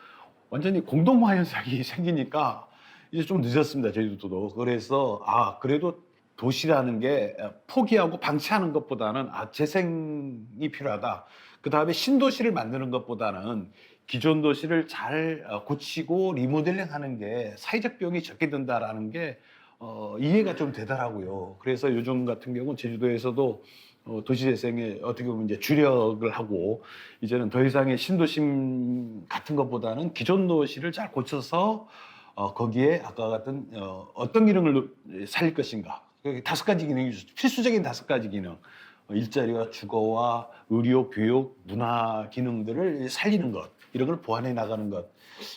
완전히 공동화 현상이 생기니까 이제 좀 늦었습니다. 제주도도. 그래서 그래도 도시라는 게 포기하고 방치하는 것보다는 재생이 필요하다. 그 다음에 신도시를 만드는 것보다는 기존 도시를 잘 고치고 리모델링하는 게 사회적 비용이 적게 든다라는 게 이해가 좀 되더라고요. 그래서 요즘 같은 경우는 제주도에서도 도시재생에 어떻게 보면 이제 주력을 하고 이제는 더 이상의 신도심 같은 것보다는 기존 도시를 잘 고쳐서 거기에 아까 같은 어떤 기능을 살릴 것인가 5가지 기능이 필수적인 5가지 기능 일자리와 주거와 의료, 교육, 문화 기능들을 살리는 것 이런 걸 보완해 나가는 것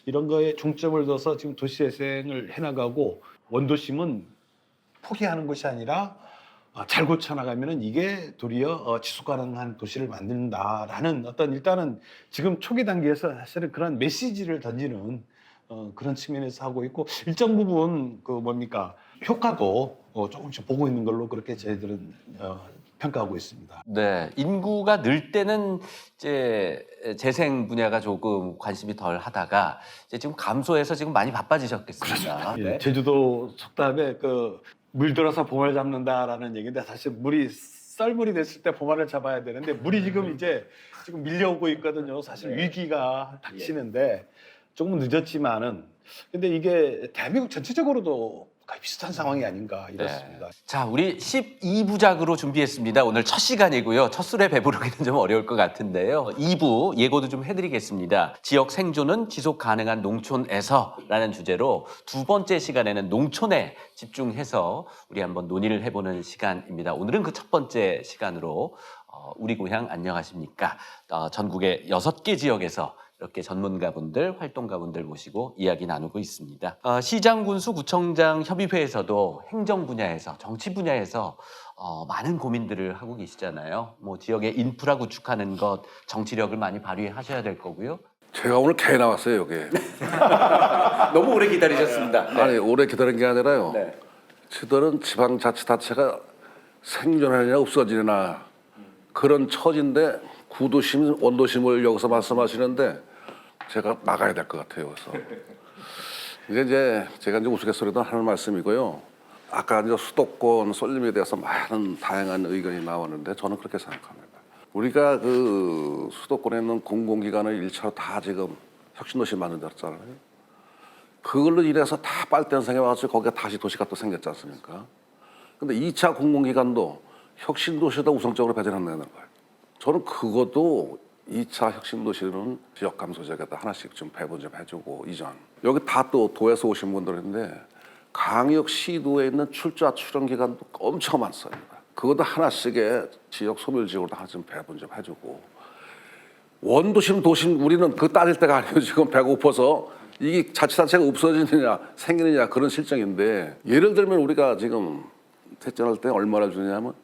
이런 거에 중점을 둬서 지금 도시재생을 해나가고 원도심은 포기하는 것이 아니라 잘 고쳐나가면은 이게 도리어 지속 가능한 도시를 만든다라는 어떤 일단은 지금 초기 단계에서 사실은 그런 메시지를 던지는 그런 측면에서 하고 있고 일정 부분 그 뭡니까 효과도 조금씩 보고 있는 걸로 그렇게 저희들은 평가하고 있습니다. 네, 인구가 늘 때는 이제 재생 분야가 조금 관심이 덜 하다가 이제 지금 감소해서 지금 많이 바빠지셨겠습니다. 예, 제주도 속담에 물들어서 보말 잡는다라는 얘기인데 사실 물이 썰물이 됐을 때 보말을 잡아야 되는데 물이 지금 밀려오고 있거든요. 사실 위기가 닥치는데 조금 늦었지만은 근데 이게 대한민국 전체적으로도 거의 비슷한 상황이 아닌가 이렇습니다. 네. 자, 우리 12부작으로 준비했습니다. 오늘 첫 시간이고요. 첫 술에 배부르기는 좀 어려울 것 같은데요. 2부 예고도 좀 해드리겠습니다. 지역 생존은 지속 가능한 농촌에서 라는 주제로 2번째 시간에는 농촌에 집중해서 우리 한번 논의를 해보는 시간입니다. 오늘은 그 첫 번째 시간으로 우리 고향 안녕하십니까? 전국의 6개 지역에서 이렇게 전문가분들, 활동가분들 모시고 이야기 나누고 있습니다. 시장, 군수, 구청장 협의회에서도 행정 분야에서, 정치 분야에서 많은 고민들을 하고 계시잖아요. 뭐 지역의 인프라 구축하는 것, 정치력을 많이 발휘하셔야 될 거고요. 제가 오늘 개 나왔어요, 여기. 너무 오래 기다리셨습니다. 아니, 오래 기다린 게 아니라요. 저들은 지방자치단체가 생존하느냐 없어지느냐 그런 처지인데 구도심, 원도심을 여기서 말씀하시는데 제가 나가야 될 것 같아요. 그래서 이제 제가 우스갯소리도 하는 말씀이고요. 아까 이제 수도권 쏠림에 대해서 많은 다양한 의견이 나왔는데 저는 그렇게 생각합니다. 우리가 그 수도권에 있는 공공기관을 1차로 다 지금 혁신도시 만들었잖아요. 그걸로 인해서 다 빨대현상에 와서 거기가 다시 도시가 또 생겼지 않습니까? 근데 2차 공공기관도 혁신도시에다 우선적으로 배정한다는 거예요. 저는 그것도 2차 혁신도시는 지역감소지역에다 하나씩 좀 배분 좀 해주고 이전. 여기 다 또 도에서 오신 분들인데 강역 시도에 있는 출자 출연 기간도 엄청 많습니다. 그것도 하나씩의 지역 소멸지역으로 하나 좀 배분 좀 해주고 원도심 도심 우리는 그 따질 때가 아니에요. 지금 배고파서 이게 자치단체가 없어지느냐 생기느냐 그런 실정인데 예를 들면 우리가 지금 셋째 날 때 얼마를 주냐면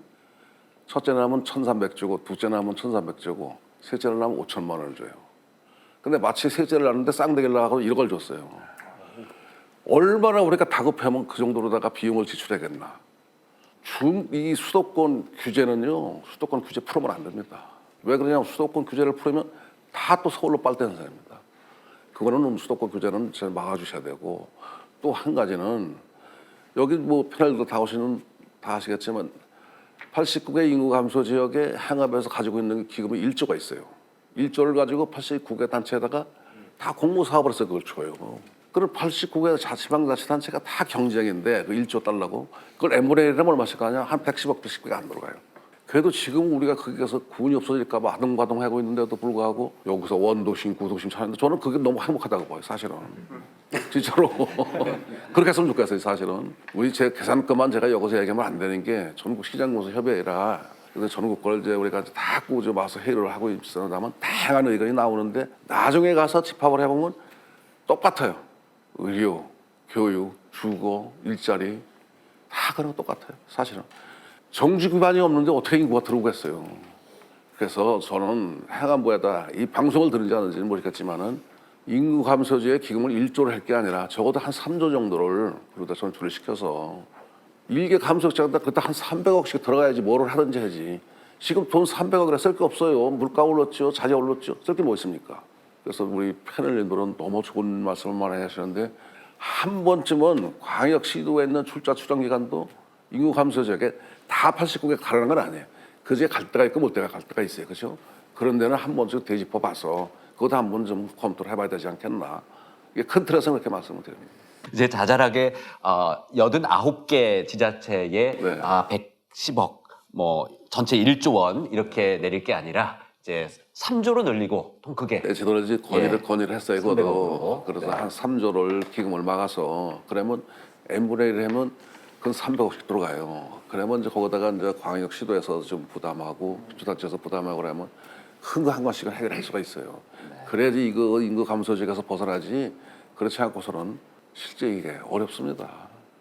첫째 나면 1,300 주고 둘째 나면 1,300 주고 셋째를 낳으면 5천만 원을 줘요. 근데 마치 셋째를 낳는데 쌍둥이를 낳아서 1억을 줬어요. 얼마나 우리가 다급하면 그 정도로다가 비용을 지출하겠나. 이 수도권 규제는요, 수도권 규제 풀으면 안 됩니다. 왜 그러냐면 수도권 규제를 풀으면 다 또 서울로 빨대는 사람입니다. 그거는 수도권 규제는 잘 막아주셔야 되고, 또 한 가지는 여기 뭐 패널도 다 아시겠지만 89개 인구 감소 지역에 행업에서 가지고 있는 기금이 1조가 있어요. 1조를 가지고 89개 단체에다가 다 공모 사업을 해서 그걸 줘요. 그럼 89개 지방자치단체가 다 경쟁인데 그 1조 달라고 그걸 n분의 1이면 얼마씩 가냐? 한 110억, 110개가 안 들어가요. 그래도 지금 우리가 거기에서 군이 없어질까 봐 아동바동하고 있는데도 불구하고 여기서 원도심, 구도심 찾는데 저는 그게 너무 행복하다고 봐요, 사실은. 진짜로. 그렇게 했으면 좋겠어요, 사실은. 우리 제 계산권만 제가 여기서 얘기하면 안 되는 게 전국 시장공사협의회라 그래서 전국 걸 이제 우리가 다 꾸져 와서 회의를 하고 있으면 다양한 의견이 나오는데 나중에 가서 집합을 해보면 똑같아요. 의료, 교육, 주거, 일자리 다 그런 거 똑같아요, 사실은. 정치 기반이 없는데 어떻게 인구가 들어오겠어요. 그래서 저는 행안부에다 이 방송을 들은지 안 들은지는 모르겠지만은 인구 감소지에 기금을 1조를 할 게 아니라 적어도 한 3조 정도를 그러다 전출을 시켜서 일개 감소자한테 그때 한 300억씩 들어가야지 뭐를 하든지 해야지. 지금 돈 300억이라 쓸 게 없어요. 물가 올랐죠, 자재 올랐죠. 쓸 게 뭐 있습니까? 그래서 우리 패널님들은 너무 좋은 말씀을 많이 하시는데 한 번쯤은 광역 시도에 있는 출자 추정 기관도 인구 감소 지역에 다 89개 가라는 건 아니에요. 그제 갈 때가 있고 못 때가 갈 때가 있어요. 그렇죠? 그런 데는 한 번쯤 되짚어 봐서 그것도 한 번 좀 검토를 해봐야 되지 않겠나. 이게 큰 틀에서 그렇게 말씀을 드립니다. 이제 자잘하게 89개 지자체에 110억, 뭐 전체 1조 원 이렇게 내릴 게 아니라 이제 3조로 늘리고 통 크게. 네, 저도 이제 건의를 했어요. 그것도. 그래서 한 3조를 기금을 막아서 그러면 n분의 1 하면 그건 300억씩 들어가요. 그러면 이제 거기다가 이제 광역 시도에서 좀 부담하고 주단체에서 부담하고 그러면 큰 거 한 번씩은 해결할 수가 있어요. 그래야지 이거 인구 감소 지역에서 벗어나지. 그렇지 않고서는 실제 이게 어렵습니다.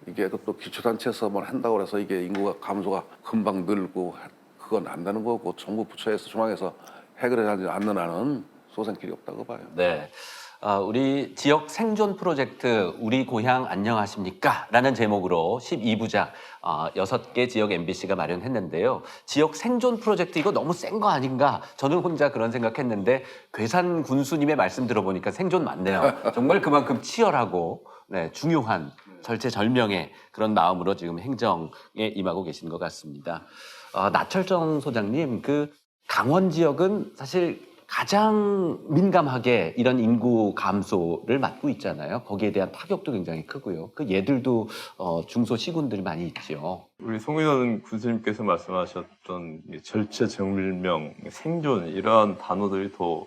이게 또 기초단체에서 뭘 한다고 해서 이게 인구가 감소가 금방 늘고 그건 안 되는 거고 정부 부처에서 중앙에서 해결하지 않는 한은 소생길이 없다고 봐요. 네. 우리 지역 생존 프로젝트 우리 고향 안녕하십니까? 라는 제목으로 12부작 6개 지역 MBC가 마련했는데요. 지역 생존 프로젝트 이거 너무 센 거 아닌가? 저는 혼자 그런 생각했는데 괴산 군수님의 말씀 들어보니까 생존 맞네요. 정말 그만큼 치열하고 중요한 절체절명의 그런 마음으로 지금 행정에 임하고 계신 것 같습니다. 나철정 소장님, 그 강원 지역은 사실 가장 민감하게 이런 인구 감소를 맞고 있잖아요. 거기에 대한 타격도 굉장히 크고요. 그 얘들도 중소시군들이 많이 있죠. 우리 송의원 군수님께서 말씀하셨던 절체절명, 생존 이러한 단어들이 더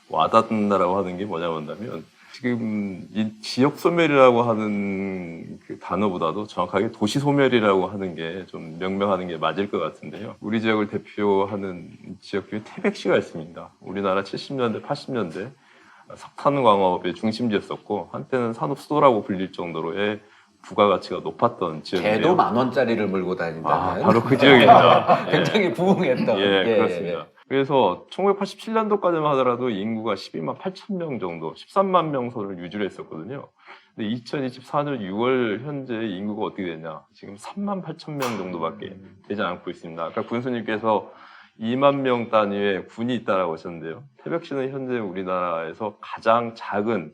와닿는다라고 하는 게 뭐냐면 지금 이 지역 소멸이라고 하는 그 단어보다도 정확하게 도시 소멸이라고 하는 게 좀 명명하는 게 맞을 것 같은데요. 우리 지역을 대표하는 지역 중에 태백시가 있습니다. 우리나라 70년대, 80년대 석탄 광업의 중심지였었고 한때는 산업 수도라고 불릴 정도로의 부가가치가 높았던 지역이에요. 개도 10,000원짜리를 물고 다닌다는. 바로 그 지역입니다. 굉장히 부흥했던. 그렇습니다. 그래서 1987년도까지만 하더라도 인구가 12만 8천 명 정도, 13만 명 선을 유지를 했었거든요. 근데 2024년 6월 현재 인구가 어떻게 되냐? 지금 3만 8천 명 정도밖에 되지 않고 있습니다. 아까 군수님께서 2만 명 단위의 군이 있다라고 하셨는데요. 태백시는 현재 우리나라에서 가장 작은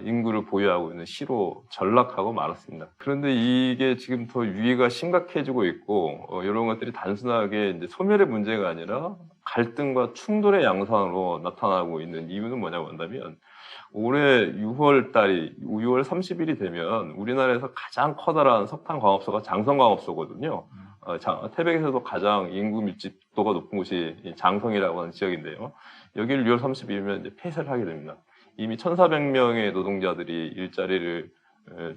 인구를 보유하고 있는 시로 전락하고 말았습니다. 그런데 이게 지금 더 위기가 심각해지고 있고 이런 것들이 단순하게 이제 소멸의 문제가 아니라 갈등과 충돌의 양상으로 나타나고 있는 이유는 뭐냐고 한다면 올해 6월 30일이 되면 우리나라에서 가장 커다란 석탄 광업소가 장성광업소거든요. 태백에서도 가장 인구 밀집도가 높은 곳이 장성이라고 하는 지역인데요. 여기를 6월 30일이면 이제 폐쇄를 하게 됩니다. 이미 1,400명의 노동자들이 일자리를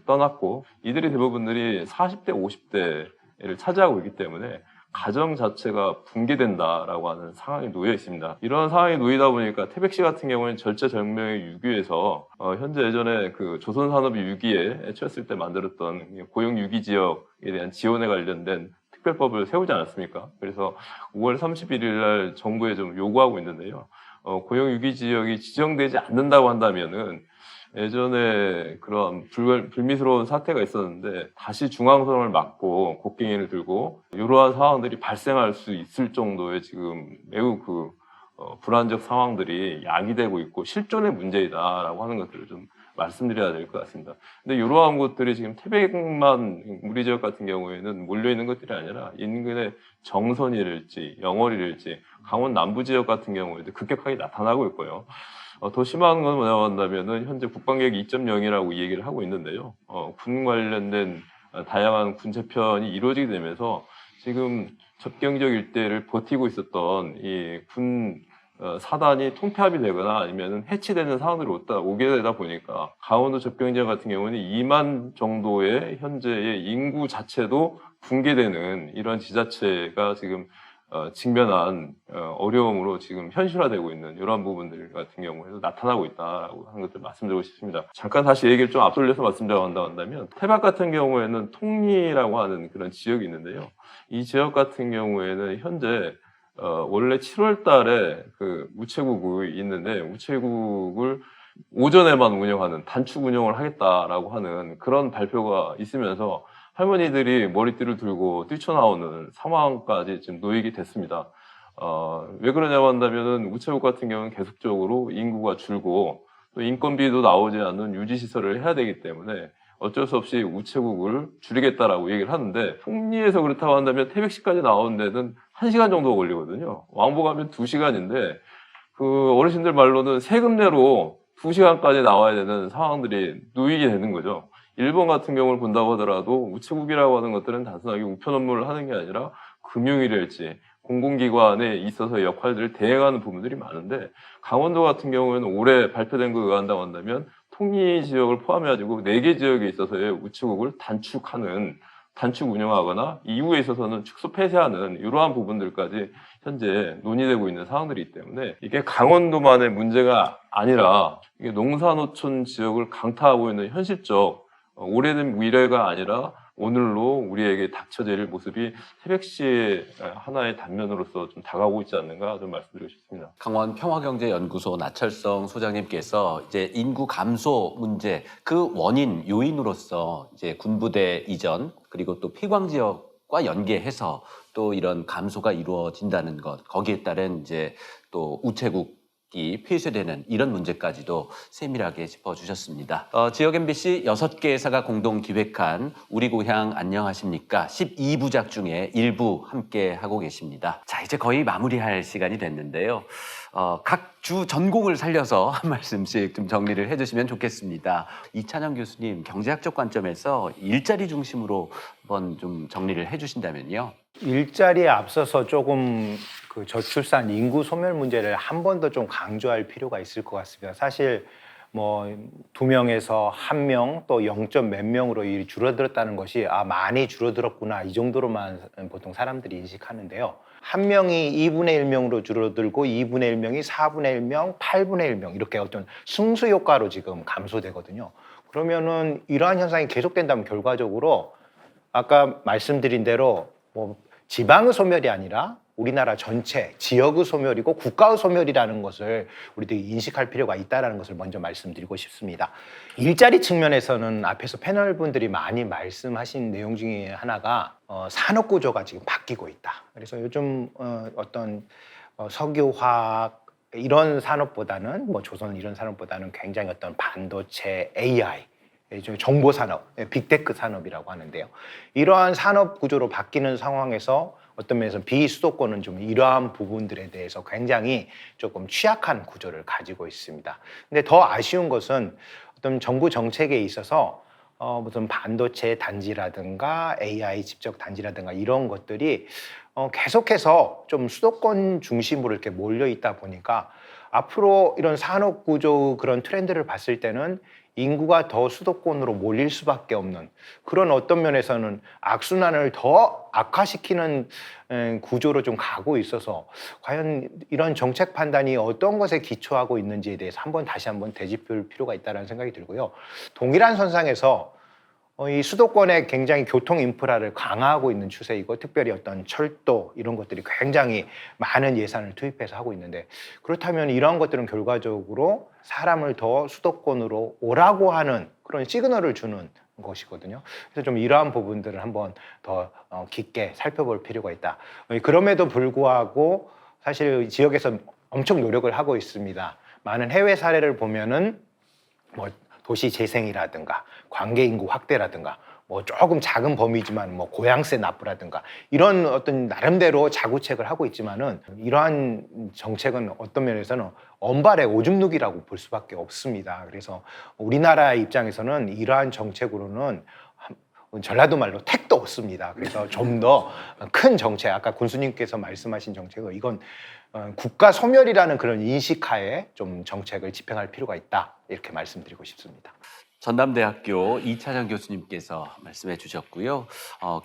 떠났고 이들이 대부분들이 40대, 50대를 차지하고 있기 때문에 가정 자체가 붕괴된다라고 하는 상황에 놓여 있습니다. 이런 상황에 놓이다 보니까 태백시 같은 경우는 절체절명의 위기에서 현재 예전에 그 조선산업이 위기에 처했을 때 만들었던 고용유기 지역에 대한 지원에 관련된 특별법을 세우지 않았습니까? 그래서 5월 31일 날 정부에 좀 요구하고 있는데요. 고용유기 지역이 지정되지 않는다고 한다면은 예전에 그런 불미스러운 사태가 있었는데 다시 중앙선을 막고 곡괭이를 들고 이러한 상황들이 발생할 수 있을 정도의 지금 매우 불안적 상황들이 야기되고 있고 실존의 문제이다라고 하는 것들을 좀 말씀드려야 될 것 같습니다. 근데 이러한 것들이 지금 태백만 우리 지역 같은 경우에는 몰려있는 것들이 아니라 인근의 정선이랄지 영월이랄지 강원 남부 지역 같은 경우에도 급격하게 나타나고 있고요. 더 심한 건 뭐냐고 한다면은 현재 국방계획 2.0이라고 얘기를 하고 있는데요. 군 관련된 다양한 군 재편이 이루어지게 되면서 지금 접경지역 일대를 버티고 있었던 이 군 사단이 통폐합이 되거나 아니면 해치되는 상황들이 오게 되다 보니까 강원도 접경지역 같은 경우는 2만 정도의 현재의 인구 자체도 붕괴되는 이런 지자체가 지금 직면한 어려움으로 지금 현실화되고 있는 이러한 부분들 같은 경우에도 나타나고 있다라고 하는 것들 말씀드리고 싶습니다. 잠깐 다시 얘기를 좀 앞돌려서 말씀드린다고 한다면 태백 같은 경우에는 통리라고 하는 그런 지역이 있는데요. 이 지역 같은 경우에는 현재 원래 7월 달에 우체국이 있는데 우체국을 오전에만 운영하는 단축 운영을 하겠다라고 하는 그런 발표가 있으면서 할머니들이 머리띠를 들고 뛰쳐나오는 상황까지 지금 놓이게 됐습니다. 왜 그러냐고 한다면은 우체국 같은 경우는 계속적으로 인구가 줄고 또 인건비도 나오지 않는 유지시설을 해야 되기 때문에 어쩔 수 없이 우체국을 줄이겠다라고 얘기를 하는데 통리에서 그렇다고 한다면 태백시까지 나오는 데는 1시간 정도 걸리거든요. 왕복하면 2시간인데 어르신들 말로는 세금 내로 2시간까지 나와야 되는 상황들이 놓이게 되는 거죠. 일본 같은 경우를 본다고 하더라도 우체국이라고 하는 것들은 단순하게 우편 업무를 하는 게 아니라 금융이랄지 공공기관에 있어서 역할들을 대행하는 부분들이 많은데 강원도 같은 경우에는 올해 발표된 거에 의한다고 한다면 통리 지역을 포함해가지고 4개 지역에 있어서의 우체국을 단축 운영하거나 이후에 있어서는 축소 폐쇄하는 이러한 부분들까지 현재 논의되고 있는 상황들이기 때문에 이게 강원도만의 문제가 아니라 이게 농사노촌 지역을 강타하고 있는 현실적 오래된 미래가 아니라 오늘로 우리에게 닥쳐질 모습이 태백시의 하나의 단면으로서 좀 다가오고 있지 않는가 좀 말씀드리고 싶습니다. 강원 평화경제연구소 나철성 소장님께서 이제 인구 감소 문제 그 원인 요인으로서 이제 군부대 이전 그리고 또 폐광 지역과 연계해서 또 이런 감소가 이루어진다는 것 거기에 따른 이제 또 우체국 폐쇄되는 이런 문제까지도 세밀하게 짚어주셨습니다. 지역 MBC 6개 회사가 공동 기획한 우리 고향 안녕하십니까 12부작 중에 일부 함께 하고 계십니다. 자, 이제 거의 마무리할 시간이 됐는데요. 각 주 전공을 살려서 한 말씀씩 좀 정리를 해주시면 좋겠습니다. 이찬영 교수님, 경제학적 관점에서 일자리 중심으로 한번 좀 정리를 해주신다면요. 일자리에 앞서서 조금 저출산 인구 소멸 문제를 한 번 더 좀 강조할 필요가 있을 것 같습니다. 사실 2명에서 1명 또 0. 몇 명으로 줄어들었다는 것이 많이 줄어들었구나 이 정도로만 보통 사람들이 인식하는데요. 1명이 2분의 1명으로 줄어들고 2분의 1명이 4분의 1명, 8분의 1명 이렇게 어떤 승수 효과로 지금 감소되거든요. 그러면은 이러한 현상이 계속된다면 결과적으로 아까 말씀드린 대로 지방의 소멸이 아니라 우리나라 전체 지역의 소멸이고 국가의 소멸이라는 것을 우리들이 인식할 필요가 있다는 것을 먼저 말씀드리고 싶습니다. 일자리 측면에서는 앞에서 패널분들이 많이 말씀하신 내용 중에 하나가 산업구조가 지금 바뀌고 있다. 그래서 요즘 어떤 석유화학 이런 산업보다는 조선 이런 산업보다는 굉장히 어떤 반도체, AI 정보산업, 빅테크 산업이라고 하는데요. 이러한 산업 구조로 바뀌는 상황에서 어떤 면에서 비수도권은 좀 이러한 부분들에 대해서 굉장히 조금 취약한 구조를 가지고 있습니다. 근데 더 아쉬운 것은 어떤 정부 정책에 있어서 무슨 반도체 단지라든가 AI 집적 단지라든가 이런 것들이 계속해서 좀 수도권 중심으로 이렇게 몰려 있다 보니까 앞으로 이런 산업 구조 그런 트렌드를 봤을 때는 인구가 더 수도권으로 몰릴 수밖에 없는 그런 어떤 면에서는 악순환을 더 악화시키는 구조로 좀 가고 있어서 과연 이런 정책 판단이 어떤 것에 기초하고 있는지에 대해서 다시 한번 되짚을 필요가 있다는 생각이 들고요. 동일한 선상에서 이 수도권에 굉장히 교통 인프라를 강화하고 있는 추세이고 특별히 어떤 철도 이런 것들이 굉장히 많은 예산을 투입해서 하고 있는데 그렇다면 이런 것들은 결과적으로 사람을 더 수도권으로 오라고 하는 그런 시그널을 주는 것이거든요. 그래서 좀 이러한 부분들을 한번 더 깊게 살펴볼 필요가 있다. 그럼에도 불구하고 사실 지역에서 엄청 노력을 하고 있습니다. 많은 해외 사례를 보면은 뭐 도시 재생이라든가 관계 인구 확대라든가 뭐 조금 작은 범위지만 뭐 고양세 납부라든가 이런 어떤 나름대로 자구책을 하고 있지만은 이러한 정책은 어떤 면에서는 언발의 오줌누기라고 볼 수밖에 없습니다. 그래서 우리나라 입장에서는 이러한 정책으로는 전라도 말로 택도 없습니다. 그래서 좀 더 큰 정책, 아까 군수님께서 말씀하신 정책은 이건 국가 소멸이라는 그런 인식하에 좀 정책을 집행할 필요가 있다. 이렇게 말씀드리고 싶습니다. 전남대학교 이차장 교수님께서 말씀해 주셨고요.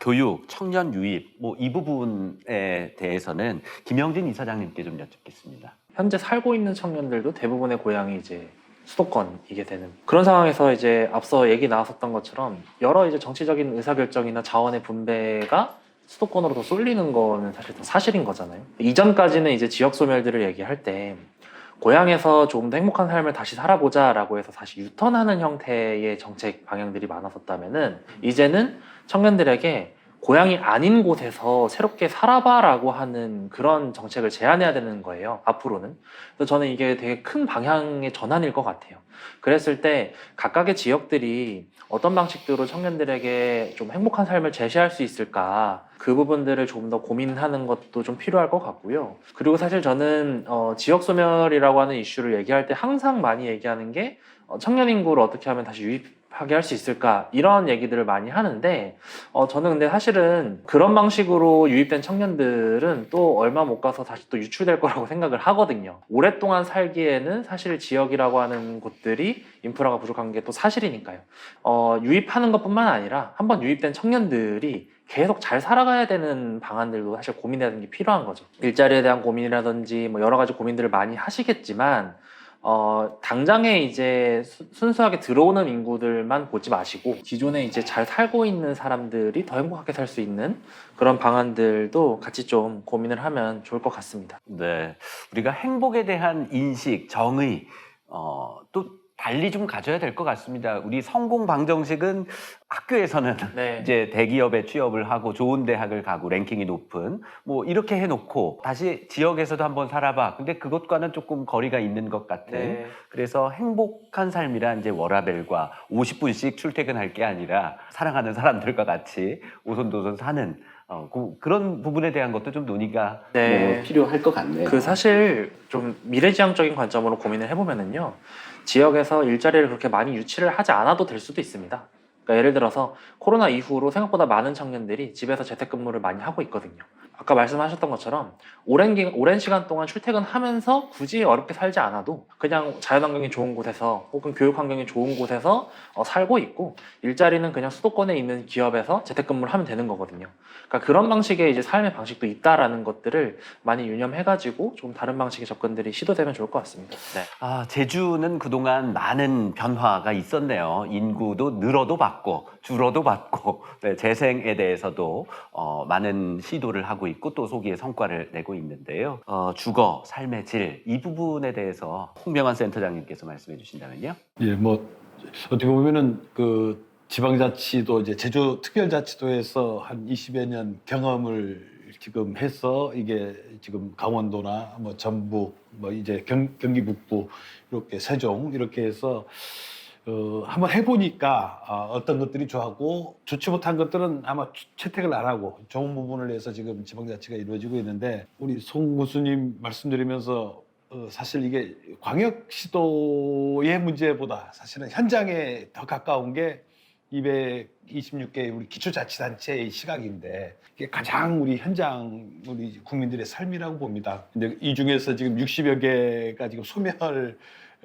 교육, 청년 유입, 뭐 이 부분에 대해서는 김영진 이사장님께 좀 여쭙겠습니다. 현재 살고 있는 청년들도 대부분의 고향이 이제 수도권이게 되는 그런 상황에서 이제 앞서 얘기 나왔었던 것처럼 여러 이제 정치적인 의사결정이나 자원의 분배가 수도권으로 더 쏠리는 거는 사실 더 사실인 거잖아요. 이전까지는 이제 지역 소멸들을 얘기할 때 고향에서 조금 더 행복한 삶을 다시 살아보자라고 해서 다시 유턴하는 형태의 정책 방향들이 많았었다면은 이제는 청년들에게 고향이 아닌 곳에서 새롭게 살아봐라고 하는 그런 정책을 제안해야 되는 거예요, 앞으로는. 그래서 저는 이게 되게 큰 방향의 전환일 것 같아요. 그랬을 때 각각의 지역들이 어떤 방식으로 청년들에게 좀 행복한 삶을 제시할 수 있을까, 그 부분들을 조금 더 고민하는 것도 좀 필요할 것 같고요. 그리고 사실 저는 지역 소멸이라고 하는 이슈를 얘기할 때 항상 많이 얘기하는 게 청년 인구를 어떻게 하면 다시 유입하게 할 수 있을까, 이런 얘기들을 많이 하는데 저는 근데 사실은 그런 방식으로 유입된 청년들은 또 얼마 못 가서 다시 또 유출될 거라고 생각을 하거든요. 오랫동안 살기에는 사실 지역이라고 하는 곳들이 인프라가 부족한 게 또 사실이니까요. 유입하는 것뿐만 아니라 한번 유입된 청년들이 계속 잘 살아가야 되는 방안들도 사실 고민해야 되는 게 필요한 거죠. 일자리에 대한 고민이라든지 뭐 여러 가지 고민들을 많이 하시겠지만 당장에 이제 순수하게 들어오는 인구들만 보지 마시고 기존에 이제 잘 살고 있는 사람들이 더 행복하게 살 수 있는 그런 방안들도 같이 좀 고민을 하면 좋을 것 같습니다. 네, 우리가 행복에 대한 인식, 정의 또 달리 좀 가져야 될 것 같습니다. 우리 성공 방정식은 학교에서는 이제 대기업에 취업을 하고 좋은 대학을 가고 랭킹이 높은 뭐 이렇게 해놓고 다시 지역에서도 한번 살아봐. 근데 그것과는 조금 거리가 있는 것 같은. 그래서 행복한 삶이란 이제 워라밸과 50분씩 출퇴근할 게 아니라 사랑하는 사람들과 같이 오손도손 사는 그런 부분에 대한 것도 좀 논의가 뭐 필요할 것 같네요. 그 사실 좀 미래지향적인 관점으로 고민을 해보면은요, 지역에서 일자리를 그렇게 많이 유치를 하지 않아도 될 수도 있습니다. 그러니까 예를 들어서 코로나 이후로 생각보다 많은 청년들이 집에서 재택근무를 많이 하고 있거든요. 아까 말씀하셨던 것처럼 오랜 시간 동안 출퇴근하면서 굳이 어렵게 살지 않아도 그냥 자연환경이 좋은 곳에서 혹은 교육환경이 좋은 곳에서 살고 있고 일자리는 그냥 수도권에 있는 기업에서 재택근무를 하면 되는 거거든요. 그러니까 그런 방식의 이제 삶의 방식도 있다라는 것들을 많이 유념해가지고 좀 다른 방식의 접근들이 시도되면 좋을 것 같습니다. 네. 제주는 그동안 많은 변화가 있었네요. 인구도 늘어도 받고 줄어도 받고 재생에 대해서도 많은 시도를 하고 있고 또 소기의 성과를 내고 있는데요. 주거, 삶의 질 이 부분에 대해서 홍명환 센터장님께서 말씀해 주신다면요. 예, 뭐 어떻게 보면은 그 지방자치도 이제 제주특별자치도에서 한 20여 년 경험을 지금 해서 이게 지금 강원도나 뭐 전북, 뭐 이제 경기 북부 이렇게 세종 이렇게 해서 한번 해보니까 어떤 것들이 좋아하고 좋지 못한 것들은 아마 채택을 안 하고 좋은 부분을 해서 지금 지방자치가 이루어지고 있는데 우리 송 교수님 말씀드리면서 사실 이게 광역시도의 문제보다 사실은 현장에 더 가까운 게 226개 우리 기초자치단체의 시각인데 이게 가장 우리 현장 우리 국민들의 삶이라고 봅니다. 근데 이 중에서 지금 60여 개가 지금 소멸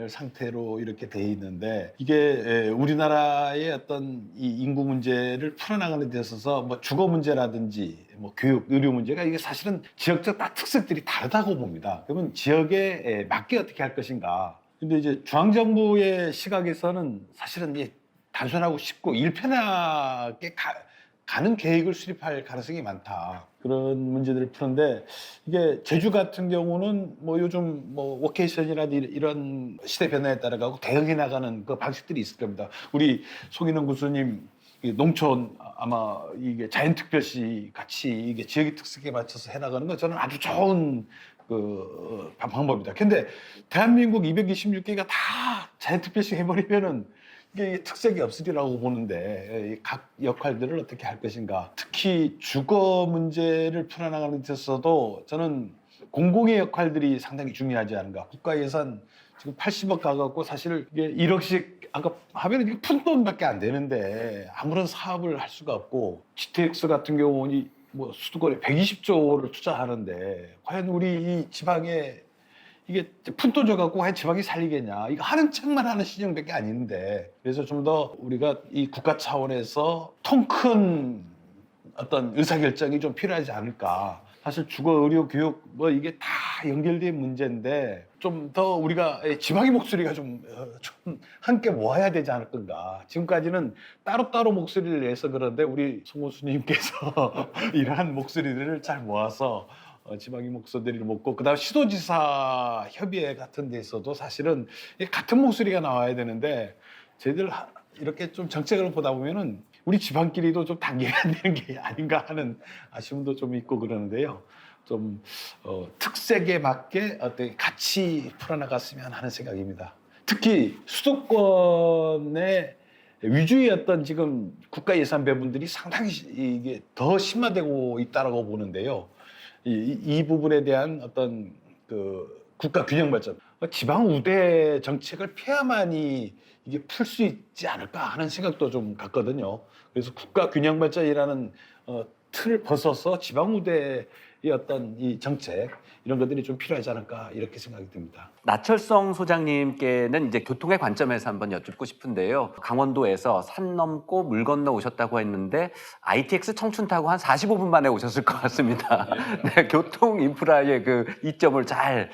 상태로 이렇게 돼 있는데 이게 우리나라의 어떤 이 인구 문제를 풀어나가는 데 있어서 뭐 주거 문제라든지 뭐 교육, 의료 문제가 이게 사실은 지역적 다 특색들이 다르다고 봅니다. 그러면 지역에 맞게 어떻게 할 것인가. 근데 이제 중앙정부의 시각에서는 사실은 단순하고 쉽고 일편하게 가는 계획을 수립할 가능성이 많다. 그런 문제들을 푸는데 이게 제주 같은 경우는 뭐 요즘 뭐 워케이션이라든지 이런 시대 변화에 따라가고 대응해 나가는 그 방식들이 있을 겁니다. 우리 송인원 교수님 농촌 아마 이게 자연특별시 같이 이게 지역의 특색에 맞춰서 해나가는 건 저는 아주 좋은 그 방법이다. 근데 대한민국 226개가 다 자연특별시 해버리면은 이게 특색이 없으리라고 보는데 각 역할들을 어떻게 할 것인가. 특히 주거 문제를 풀어나가는 데 있어서도 저는 공공의 역할들이 상당히 중요하지 않은가. 국가 예산 지금 80억 가갖고 사실 이게 1억씩 아까 하면 이게 푼돈밖에 안 되는데 아무런 사업을 할 수가 없고 GTX 같은 경우는 뭐 수도권에 120조를 투자하는데 과연 우리 이 지방에 이게 푼돈 줘갖고 과연 지방이 살리겠냐. 이거 하는 척만 하는 시정밖에 아닌데 그래서 좀 더 우리가 이 국가 차원에서 통 큰 어떤 의사결정이 좀 필요하지 않을까. 사실 주거, 의료, 교육 뭐 이게 다 연결된 문제인데 좀 더 우리가 지방의 목소리가 좀 함께 모아야 되지 않을 건가. 지금까지는 따로따로 목소리를 내서 그런데 우리 송 교수님께서 이러한 목소리들을 잘 모아서 지방의 목소리를 먹고 그다음 시도지사 협의회 같은 데서도 사실은 같은 목소리가 나와야 되는데 저희들 이렇게 좀 정책을 보다 보면은 우리 지방끼리도 좀 단계가 되는 게 아닌가 하는 아쉬움도 좀 있고 그러는데요. 좀 특색에 맞게 어떤 같이 풀어나갔으면 하는 생각입니다. 특히 수도권의 위주의 어떤 지금 국가 예산 배분들이 상당히 이게 더 심화되고 있다라고 보는데요. 이 부분에 대한 어떤 그 국가 균형 발전, 지방 우대 정책을 펴야만이 이게 풀 수 있지 않을까 하는 생각도 좀 갖거든요. 그래서 국가 균형 발전이라는 틀을 벗어서 지방 우대의 어떤 이 정책 이런 것들이 좀 필요하지 않을까 이렇게 생각이 듭니다. 나철성 소장님께는 이제 교통의 관점에서 한번 여쭙고 싶은데요. 강원도에서 산 넘고 물 건너 오셨다고 했는데 ITX 청춘 타고 한 45분 만에 오셨을 것 같습니다. 네, 교통 인프라의 그 이점을 잘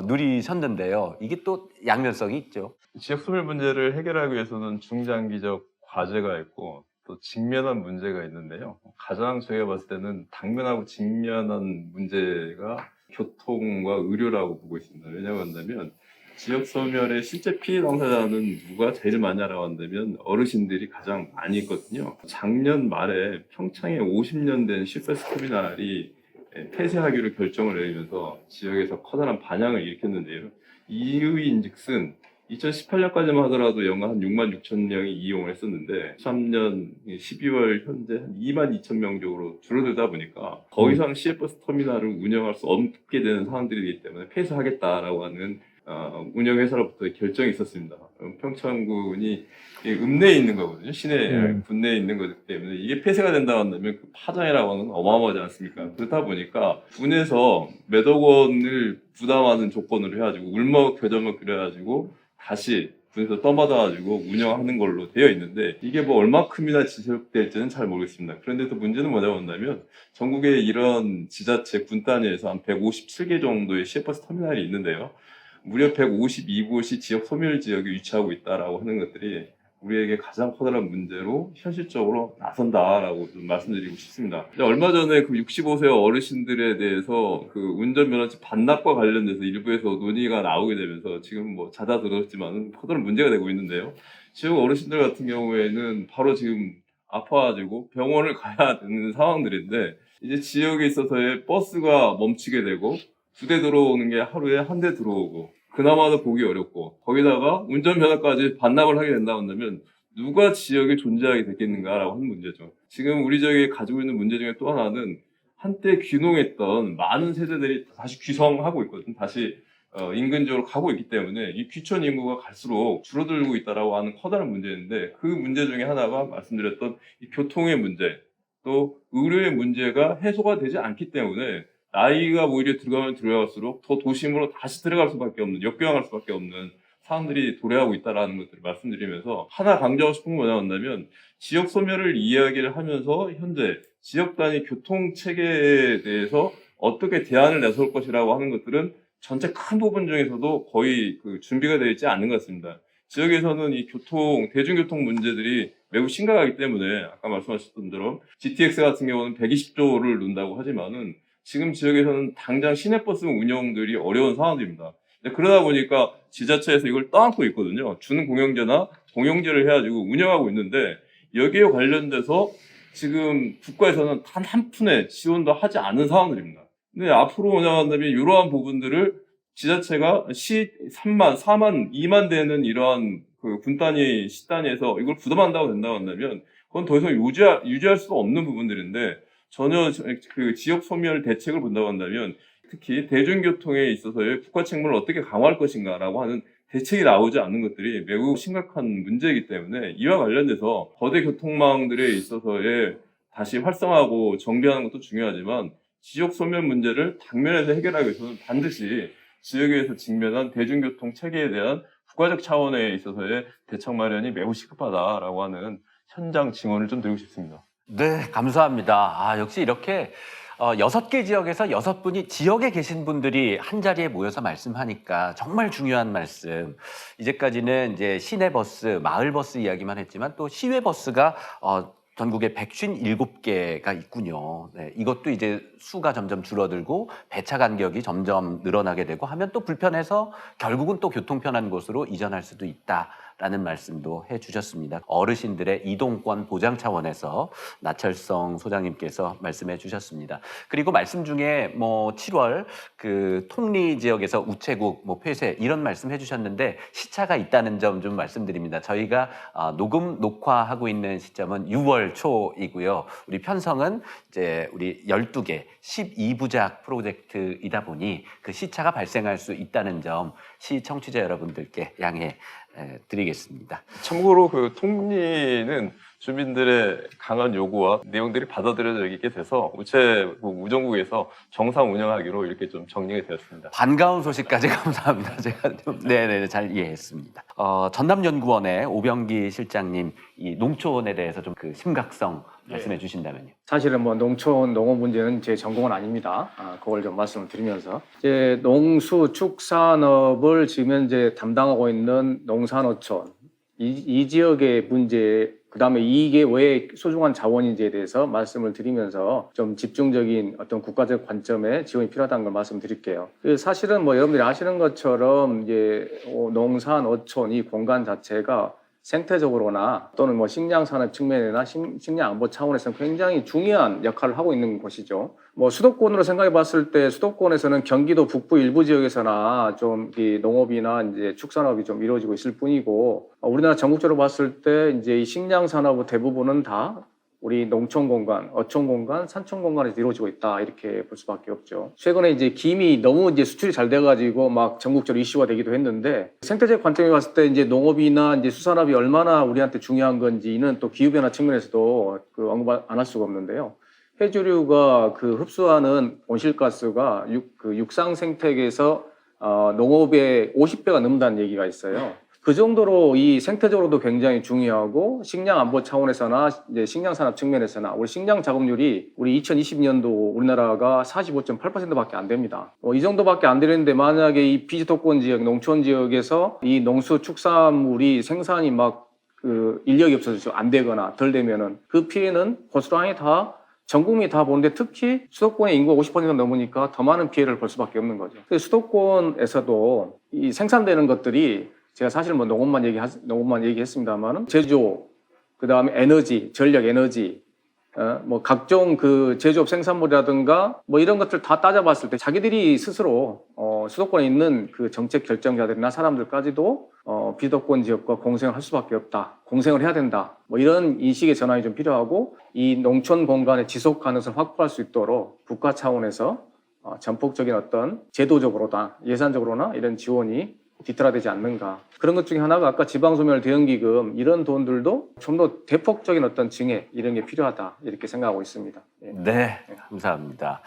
누리셨는데요. 이게 또 양면성이 있죠. 지역 소멸 문제를 해결하기 위해서는 중장기적 과제가 있고 또 직면한 문제가 있는데요. 가장 저희가 봤을 때는 당면하고 직면한 문제가 교통과 의료라고 보고 있습니다. 왜냐하면 지역 소멸의 실제 피해 당사자는 누가 제일 많이 알아왔냐면 어르신들이 가장 많이 있거든요. 작년 말에 평창에 50년 된 시외버스 터미널이 폐쇄하기로 결정을 내리면서 지역에서 커다란 반향을 일으켰는데요. 이유인즉슨 2018년까지만 하더라도 연간 한 6만 6천 명이 이용을 했었는데 3년 12월 현재 한 2만 2천 명 정도로 줄어들다 보니까 더 이상 시외버스 터미널을 운영할 수 없게 되는 상황들이 되기 때문에 폐쇄하겠다라고 하는 운영회사로부터 결정이 있었습니다. 평창군이 읍내에 있는 거거든요. 시내 군내에 있는 거기 때문에 이게 폐쇄가 된다고 한다면 그 파장이라고 하는 건 어마어마하지 않습니까? 그렇다 보니까 군에서 몇억 원을 부담하는 조건으로 해가지고 울먹 교정을 그려가지고 다시 군에서 떠받아가지고 운영하는 걸로 되어 있는데 이게 뭐 얼마큼이나 지속될지는 잘 모르겠습니다. 그런데 또 문제는 뭐냐고 한다면 전국에 이런 지자체 군 단위에서 한 157개 정도의 시외버스 터미널이 있는데요. 무려 152곳이 지역 소멸 지역에 위치하고 있다라고 하는 것들이 우리에게 가장 커다란 문제로 현실적으로 나선다라고 좀 말씀드리고 싶습니다. 얼마 전에 그 65세 어르신들에 대해서 그 운전면허증 반납과 관련돼서 일부에서 논의가 나오게 되면서 지금 뭐 잦아들었지만 커다란 문제가 되고 있는데요. 지역 어르신들 같은 경우에는 바로 지금 아파가지고 병원을 가야 되는 상황들인데 이제 지역에 있어서의 버스가 멈추게 되고 2대 들어오는 게 하루에 1대 들어오고 그나마도 보기 어렵고 거기다가 운전면허까지 반납을 하게 된다고 한다면 누가 지역에 존재하게 됐겠는가라고 하는 문제죠. 지금 우리 지역에 가지고 있는 문제 중에 또 하나는 한때 귀농했던 많은 세대들이 다시 귀성하고 있거든. 다시 인근 지역으로 가고 있기 때문에 이 귀촌 인구가 갈수록 줄어들고 있다라고 하는 커다란 문제인데 그 문제 중에 하나가 말씀드렸던 이 교통의 문제 또 의료의 문제가 해소가 되지 않기 때문에 나이가 오히려 들어가면 들어갈수록 더 도심으로 다시 들어갈 수밖에 없는, 역경할 수밖에 없는 사람들이 도래하고 있다는 것들을 말씀드리면서 하나 강조하고 싶은 건 뭐냐면 지역 소멸을 이야기를 하면서 현재 지역 단위 교통 체계에 대해서 어떻게 대안을 내세울 것이라고 하는 것들은 전체 큰 부분 중에서도 거의 그 준비가 되어 있지 않는 것 같습니다. 지역에서는 이 대중교통 문제들이 매우 심각하기 때문에 아까 말씀하셨던 대로 GTX 같은 경우는 120조를 넣는다고 하지만은 지금 지역에서는 당장 시내버스 운영들이 어려운 상황들입니다. 그러다 보니까 지자체에서 이걸 떠안고 있거든요. 주는 공영제나 공영제를 해가지고 운영하고 있는데 여기에 관련돼서 지금 국가에서는 단 한 푼의 지원도 하지 않은 상황들입니다. 근데 앞으로 운영한다면 이러한 부분들을 지자체가 시 3만, 4만, 2만 되는 이러한 그 군 단위, 시 단위에서 이걸 부담한다고 한다면 그건 더 이상 유지할 수가 없는 부분들인데 전혀 그 지역 소멸 대책을 본다고 한다면 특히 대중교통에 있어서의 국가 책무를 어떻게 강화할 것인가라고 하는 대책이 나오지 않는 것들이 매우 심각한 문제이기 때문에 이와 관련돼서 거대 교통망들에 있어서의 다시 활성화하고 정비하는 것도 중요하지만 지역 소멸 문제를 당면에서 해결하기 위해서는 반드시 지역에서 직면한 대중교통 체계에 대한 국가적 차원에 있어서의 대책 마련이 매우 시급하다라고 하는 현장 증언을 좀 드리고 싶습니다. 네, 감사합니다. 역시 이렇게 6개 지역에서 6분이 지역에 계신 분들이 한 자리에 모여서 말씀하니까 정말 중요한 말씀. 이제까지는 이제 시내버스, 마을버스 이야기만 했지만 또 시외버스가 전국에 157개가 있군요. 네, 이것도 이제 수가 점점 줄어들고 배차 간격이 점점 늘어나게 되고 하면 또 불편해서 결국은 또 교통편한 곳으로 이전할 수도 있다라는 말씀도 해주셨습니다. 어르신들의 이동권 보장 차원에서 나철성 소장님께서 말씀해 주셨습니다. 그리고 말씀 중에 7월 그 통리 지역에서 우체국 폐쇄 이런 말씀 해주셨는데 시차가 있다는 점 좀 말씀드립니다. 저희가 녹화하고 있는 시점은 6월 초이고요. 우리 편성은 이제 우리 12개 12부작 프로젝트이다 보니 그 시차가 발생할 수 있다는 점 시 청취자 여러분들께 양해 드리겠습니다. 참고로 그 통리는 주민들의 강한 요구와 내용들이 받아들여지게 돼서 우체국 우정국에서 정상 운영하기로 이렇게 좀 정리가 되었습니다. 반가운 소식까지 감사합니다. 제가 좀 잘 이해했습니다. 전남연구원의 오병기 실장님, 이 농촌에 대해서 좀 그 심각성 말씀해 주신다면요. 사실은 농촌 농업 문제는 제 전공은 아닙니다. 그걸 좀 말씀을 드리면서 이제 농수축산업을 지금 현재 담당하고 있는 농산어촌 이 지역의 문제, 그다음에 이게 왜 소중한 자원인지에 대해서 말씀을 드리면서 좀 집중적인 어떤 국가적 관점의 지원이 필요하다는 걸 말씀드릴게요. 사실은 여러분들이 아시는 것처럼 이제 농산 어촌 이 공간 자체가 생태적으로나 또는 식량 산업 측면이나 식량 안보 차원에서는 굉장히 중요한 역할을 하고 있는 곳이죠. 수도권으로 생각해 봤을 때 수도권에서는 경기도 북부 일부 지역에서나 좀 이 농업이나 이제 축산업이 좀 이루어지고 있을 뿐이고 우리나라 전국적으로 봤을 때 이제 이 식량 산업 대부분은 다 우리 농촌 공간, 어촌 공간, 산촌 공간에서 이루어지고 있다 이렇게 볼 수밖에 없죠. 최근에 이제 김이 너무 이제 수출이 잘 돼가지고 막 전국적으로 이슈가 되기도 했는데 생태적 관점에 봤을 때 이제 농업이나 이제 수산업이 얼마나 우리한테 중요한 건지는 또 기후 변화 측면에서도 언급 안 할 수가 없는데요. 해조류가 흡수하는 온실가스가 육상 생태계에서 농업의 50배가 넘는다는 얘기가 있어요. 그 정도로 이 생태적으로도 굉장히 중요하고 식량 안보 차원에서나 이제 식량 산업 측면에서나 우리 식량 작업률이 우리 2020년도 우리나라가 45.8%밖에 안 됩니다. 이 정도밖에 안 되는데 만약에 이 비수도권 지역, 농촌 지역에서 이 농수축산물이 생산이 인력이 없어서 안 되거나 덜 되면은 그 피해는 고스란히 전 국민이 다 보는데 특히 수도권의 인구가 50%가 넘으니까 더 많은 피해를 볼 수밖에 없는 거죠. 수도권에서도 이 생산되는 것들이 제가 사실 농업만 얘기했습니다만은 제조, 그 다음에 에너지, 전력 에너지, 각종 제조업 생산물이라든가 이런 것들 다 따져봤을 때 자기들이 스스로 수도권에 있는 그 정책 결정자들이나 사람들까지도 비수도권 지역과 공생을 할 수밖에 없다, 공생을 해야 된다, 이런 인식의 전환이 좀 필요하고 이 농촌 공간의 지속 가능성을 확보할 수 있도록 국가 차원에서 전폭적인 어떤 제도적으로나 예산적으로나 이런 지원이 뒤틀어지지 않는가. 그런 것 중에 하나가 아까 지방소멸 대응기금 이런 돈들도 좀 더 대폭적인 어떤 증액 이런 게 필요하다 이렇게 생각하고 있습니다. 네, 감사합니다.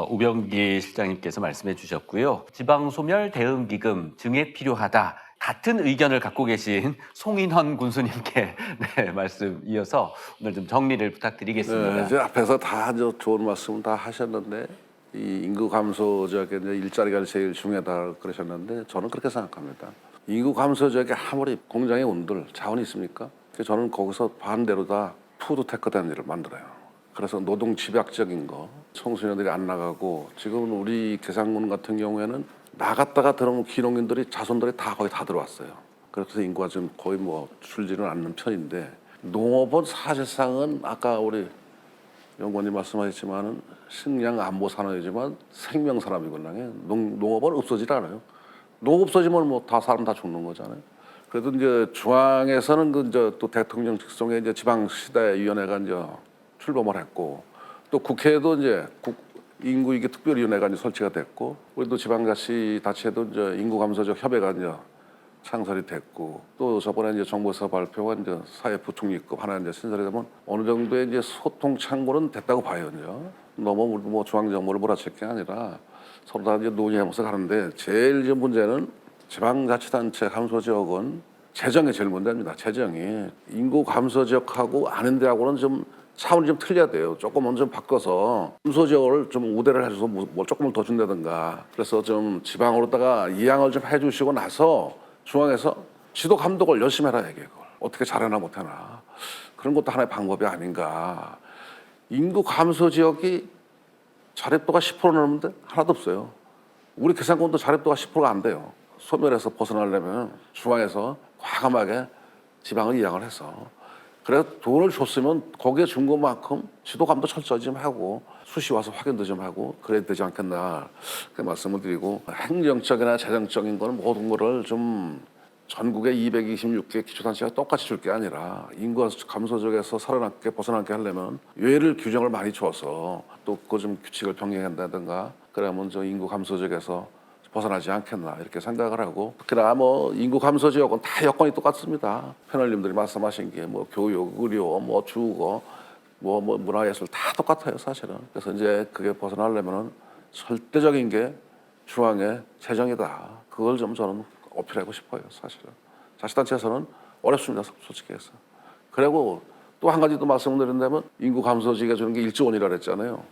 오병기 실장님께서 말씀해 주셨고요. 지방소멸 대응기금 증액 필요하다. 같은 의견을 갖고 계신 송인헌 군수님께 말씀 이어서 오늘 좀 정리를 부탁드리겠습니다. 네, 이제 앞에서 다 좋은 말씀 다 하셨는데 이 인구 감소 지역에 일자리가 제일 중요하다 그러셨는데 저는 그렇게 생각합니다. 인구 감소 지역에 아무리 공장의 온들 자원이 있습니까? 그래서 저는 거기서 반대로 다 푸드테크 단지를 만들어요. 그래서 노동 집약적인 거, 청소년들이 안 나가고 지금 우리 계산군 같은 경우에는 나갔다가 들어온 기농인들이 자손들이 다 거의 다 들어왔어요. 그래서 인구가 지금 거의 뭐 줄지는 않는 편인데 농업은 사실상은 아까 우리 연구원님 말씀하셨지만은 식량 안보 산업이지만 생명 산업이거든요. 농업은 없어지지 않아요. 농업 없어지면 뭐 다 사람 다 죽는 거잖아요. 그래도 이제 중앙에서는 그 이제 또 대통령 직속에 이제 지방시대위원회가 이제 출범을 했고 또 국회에도 이제 인구위기 특별위원회가 이제 설치가 됐고 우리도 지방자치단체도 이제 인구 감소적 협의가 이제 창설이 됐고 또 저번에 이제 정부에서 발표한 이제 사회부총리급 하나 이제 신설이 되면 어느 정도의 이제 소통 창구는 됐다고 봐요. 이제 너무 뭐 중앙정부를 몰아칠 게 아니라 서로 다 이제 논의하면서 가는데 제일 이제 문제는 지방자치단체 감소 지역은 재정이 제일 문제입니다. 재정이 인구 감소 지역하고 아는 데하고는 좀 차원이 좀 틀려야 돼요. 조금은 좀 바꿔서 감소 지역을 좀 우대를 해줘서 뭐 조금을 더 준다든가 그래서 좀 지방으로다가 이양을 좀 해주시고 나서 중앙에서 지도 감독을 열심히 해라 이게 그걸 어떻게 잘하나 못하나 그런 것도 하나의 방법이 아닌가. 인구 감소 지역이 자립도가 10% 넘는데 하나도 없어요. 우리 계산권도 자립도가 10%가 안 돼요. 소멸에서 벗어나려면 중앙에서 과감하게 지방을 이양을 해서 그래서 돈을 줬으면 거기에 준 것만큼 지도 감독 철저히 좀 하고 수시 와서 확인도 좀 하고 그래야 되지 않겠나 그렇게 말씀을 드리고 행정적이나 재정적인 거는 모든 거를 좀 전국의 226개 기초단체가 똑같이 줄 게 아니라 인구 감소 지역에서 살아남게 벗어남게 하려면 외를 규정을 많이 줘서 또 그거 좀 규칙을 변경한다든가 그러면 저 인구 감소 지역에서 벗어나지 않겠나 이렇게 생각을 하고 특히나 뭐 인구 감소 지역은 다 여건이 똑같습니다. 패널님들이 말씀하신 게 뭐 교육, 의료, 뭐 주거, 뭐 문화예술 다 똑같아요 사실은. 그래서 이제 그게 벗어나려면은 절대적인 게 중앙의 재정이다. 그걸 좀 저는 어필하고 싶어요 사실은. 자치단체에서는 어렵습니다 솔직히 해서. 그리고 또 한 가지 또 말씀을 드린다면 인구 감소 지역에 주는 게 1조 원이라 그랬잖아요.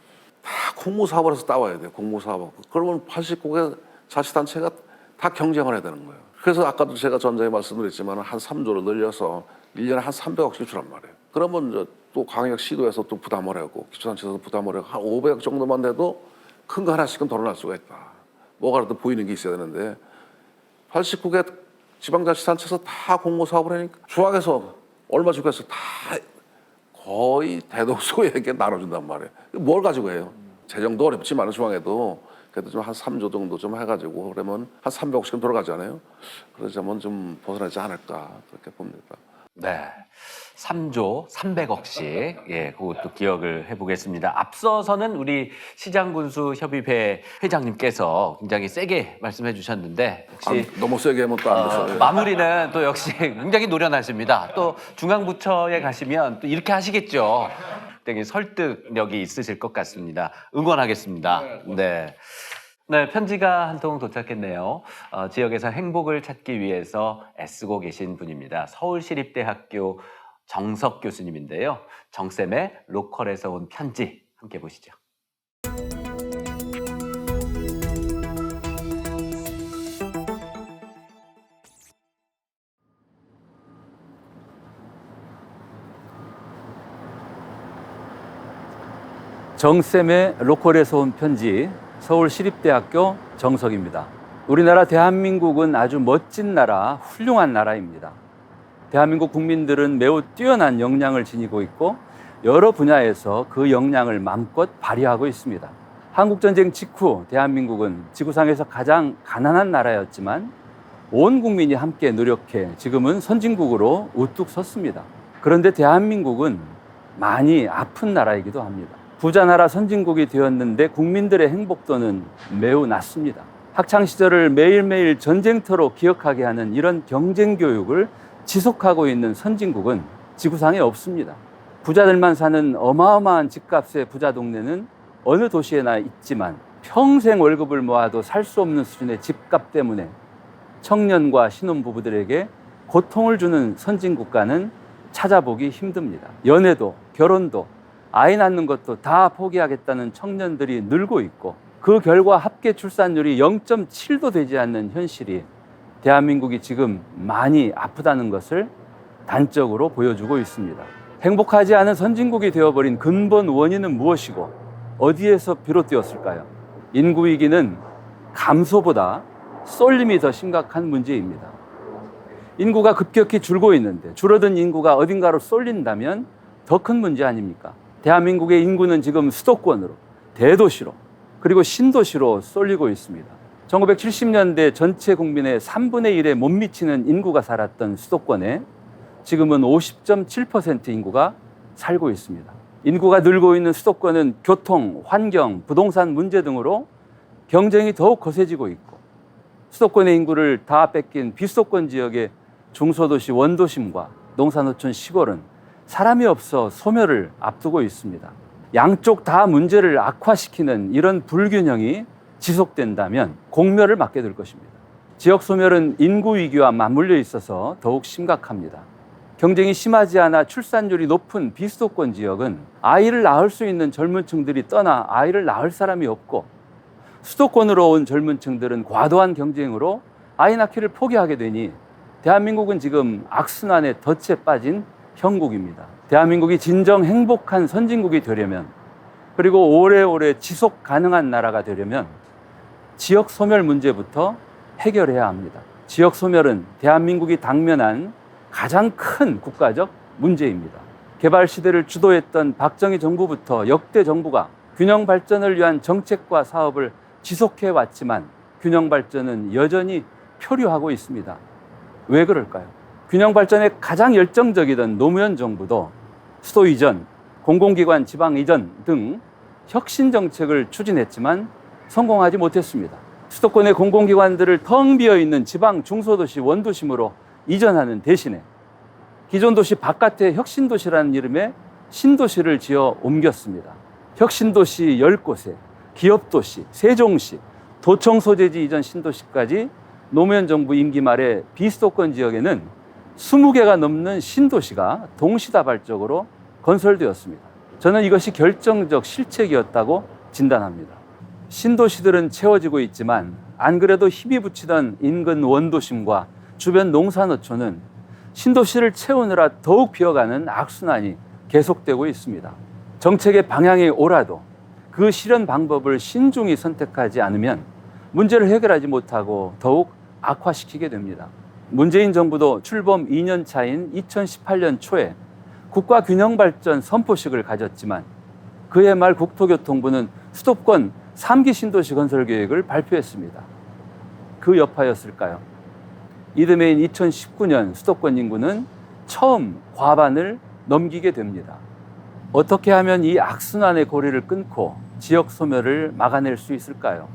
다 공무사업을 해서 따와야 돼요. 공무사업. 그러면 89개 자치단체가 다 경쟁을 해야 되는 거예요. 그래서 아까도 제가 전자에 말씀드렸지만 한 3조를 늘려서 1년에 한 300억씩 주란 말이에요. 그러면 또 광역 시도에서 또 부담을 하고 기초단체에서 부담을 하고 한 500억 정도만 돼도 큰 거 하나씩은 덜어낼 수가 있다. 뭐가라도 보이는 게 있어야 되는데 89개 지방자치단체에서 다 공모사업을 하니까 중앙에서 얼마 주고 해서 다 거의 대도소에게 나눠준단 말이에요. 뭘 가지고 해요? 재정도 어렵지만 중앙에도 그래도 좀 한 3조 정도 좀 해가지고 그러면 한 300억씩은 돌아가잖아요. 그러자면 좀 벗어나지 않을까 그렇게 봅니다. 네. 3조 300억씩 예, 그것도 기억을 해보겠습니다. 앞서서는 우리 시장군수협의회 회장님께서 굉장히 세게 말씀해 주셨는데 혹시 너무 세게 하면 또 안 돼서 마무리는 또 역시 굉장히 노련하십니다. 또 중앙부처에 가시면 또 이렇게 하시겠죠. 되게 설득력이 있으실 것 같습니다. 응원하겠습니다. 네. 네, 편지가 한 통 도착했네요. 지역에서 행복을 찾기 위해서 애쓰고 계신 분입니다. 서울시립대학교 정석 교수님인데요. 정쌤의 로컬에서 온 편지 함께 보시죠. 정쌤의 로컬에서 온 편지, 서울시립대학교 정석입니다. 우리나라 대한민국은 아주 멋진 나라, 훌륭한 나라입니다. 대한민국 국민들은 매우 뛰어난 역량을 지니고 있고 여러 분야에서 그 역량을 마음껏 발휘하고 있습니다. 한국전쟁 직후 대한민국은 지구상에서 가장 가난한 나라였지만 온 국민이 함께 노력해 지금은 선진국으로 우뚝 섰습니다. 그런데 대한민국은 많이 아픈 나라이기도 합니다. 부자 나라 선진국이 되었는데 국민들의 행복도는 매우 낮습니다. 학창시절을 매일매일 전쟁터로 기억하게 하는 이런 경쟁교육을 지속하고 있는 선진국은 지구상에 없습니다. 부자들만 사는 어마어마한 집값의 부자 동네는 어느 도시에나 있지만 평생 월급을 모아도 살 수 없는 수준의 집값 때문에 청년과 신혼부부들에게 고통을 주는 선진국가는 찾아보기 힘듭니다. 연애도 결혼도 아이 낳는 것도 다 포기하겠다는 청년들이 늘고 있고 그 결과 합계 출산율이 0.7도 되지 않는 현실이 대한민국이 지금 많이 아프다는 것을 단적으로 보여주고 있습니다. 행복하지 않은 선진국이 되어버린 근본 원인은 무엇이고 어디에서 비롯되었을까요? 인구 위기는 감소보다 쏠림이 더 심각한 문제입니다. 인구가 급격히 줄고 있는데 줄어든 인구가 어딘가로 쏠린다면 더 큰 문제 아닙니까? 대한민국의 인구는 지금 수도권으로, 대도시로, 그리고 신도시로 쏠리고 있습니다. 1970년대 전체 국민의 3분의 1에 못 미치는 인구가 살았던 수도권에 지금은 50.7% 인구가 살고 있습니다. 인구가 늘고 있는 수도권은 교통, 환경, 부동산 문제 등으로 경쟁이 더욱 거세지고 있고 수도권의 인구를 다 뺏긴 비수도권 지역의 중소도시 원도심과 농산어촌 시골은 사람이 없어 소멸을 앞두고 있습니다. 양쪽 다 문제를 악화시키는 이런 불균형이 지속된다면 공멸을 맞게 될 것입니다. 지역 소멸은 인구 위기와 맞물려 있어서 더욱 심각합니다. 경쟁이 심하지 않아 출산율이 높은 비수도권 지역은 아이를 낳을 수 있는 젊은 층들이 떠나 아이를 낳을 사람이 없고 수도권으로 온 젊은 층들은 과도한 경쟁으로 아이 낳기를 포기하게 되니 대한민국은 지금 악순환의 덫에 빠진 형국입니다. 대한민국이 진정 행복한 선진국이 되려면 그리고 오래오래 지속 가능한 나라가 되려면 지역 소멸 문제부터 해결해야 합니다. 지역 소멸은 대한민국이 당면한 가장 큰 국가적 문제입니다. 개발 시대를 주도했던 박정희 정부부터 역대 정부가 균형 발전을 위한 정책과 사업을 지속해 왔지만 균형 발전은 여전히 표류하고 있습니다. 왜 그럴까요? 균형 발전에 가장 열정적이던 노무현 정부도 수도 이전, 공공기관 지방 이전 등 혁신 정책을 추진했지만 성공하지 못했습니다. 수도권의 공공기관들을 텅 비어 있는 지방 중소도시 원도심으로 이전하는 대신에 기존 도시 바깥에 혁신도시라는 이름의 신도시를 지어 옮겼습니다. 혁신도시 10곳에 기업도시, 세종시, 도청 소재지 이전 신도시까지 노무현 정부 임기 말에 비수도권 지역에는 20개가 넘는 신도시가 동시다발적으로 건설되었습니다. 저는 이것이 결정적 실책이었다고 진단합니다. 신도시들은 채워지고 있지만 안 그래도 힘이 붙이던 인근 원도심과 주변 농산어촌은 신도시를 채우느라 더욱 비어가는 악순환이 계속되고 있습니다. 정책의 방향이 옳아도 그 실현 방법을 신중히 선택하지 않으면 문제를 해결하지 못하고 더욱 악화시키게 됩니다. 문재인 정부도 출범 2년 차인 2018년 초에 국가균형발전 선포식을 가졌지만 그해 말 국토교통부는 수도권 3기 신도시 건설 계획을 발표했습니다. 그 여파였을까요? 이듬해인 2019년 수도권 인구는 처음 과반을 넘기게 됩니다. 어떻게 하면 이 악순환의 고리를 끊고 지역 소멸을 막아낼 수 있을까요?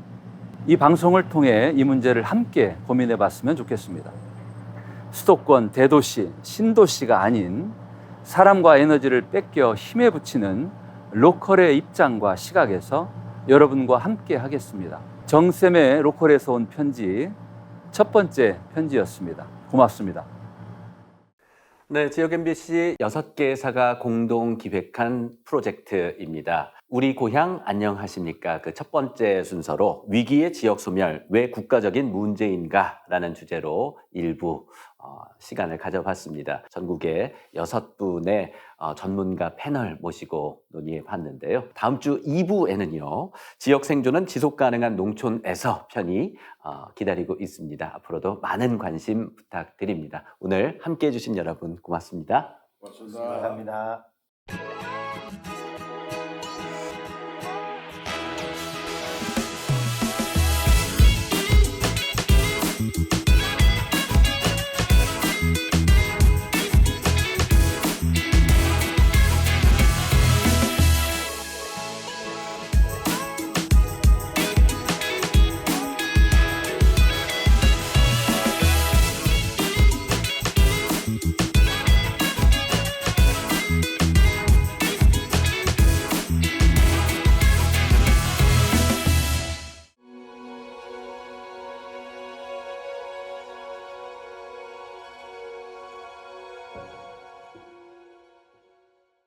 이 방송을 통해 이 문제를 함께 고민해 봤으면 좋겠습니다. 수도권, 대도시, 신도시가 아닌 사람과 에너지를 뺏겨 힘에 붙이는 로컬의 입장과 시각에서 여러분과 함께 하겠습니다. 정쌤의 로컬에서 온 편지, 첫 번째 편지였습니다. 고맙습니다. 네, 지역 MBC 6개사가 공동 기획한 프로젝트입니다. 우리 고향 안녕하십니까? 그 첫 번째 순서로 위기의 지역 소멸, 왜 국가적인 문제인가? 라는 주제로 일부 시간을 가져봤습니다. 전국에 6분의 전문가 패널 모시고 논의해 봤는데요. 다음 주 2부에는요. 지역 생존은 지속 가능한 농촌에서 편이 기다리고 있습니다. 앞으로도 많은 관심 부탁드립니다. 오늘 함께해 주신 여러분 고맙습니다. 감사합니다.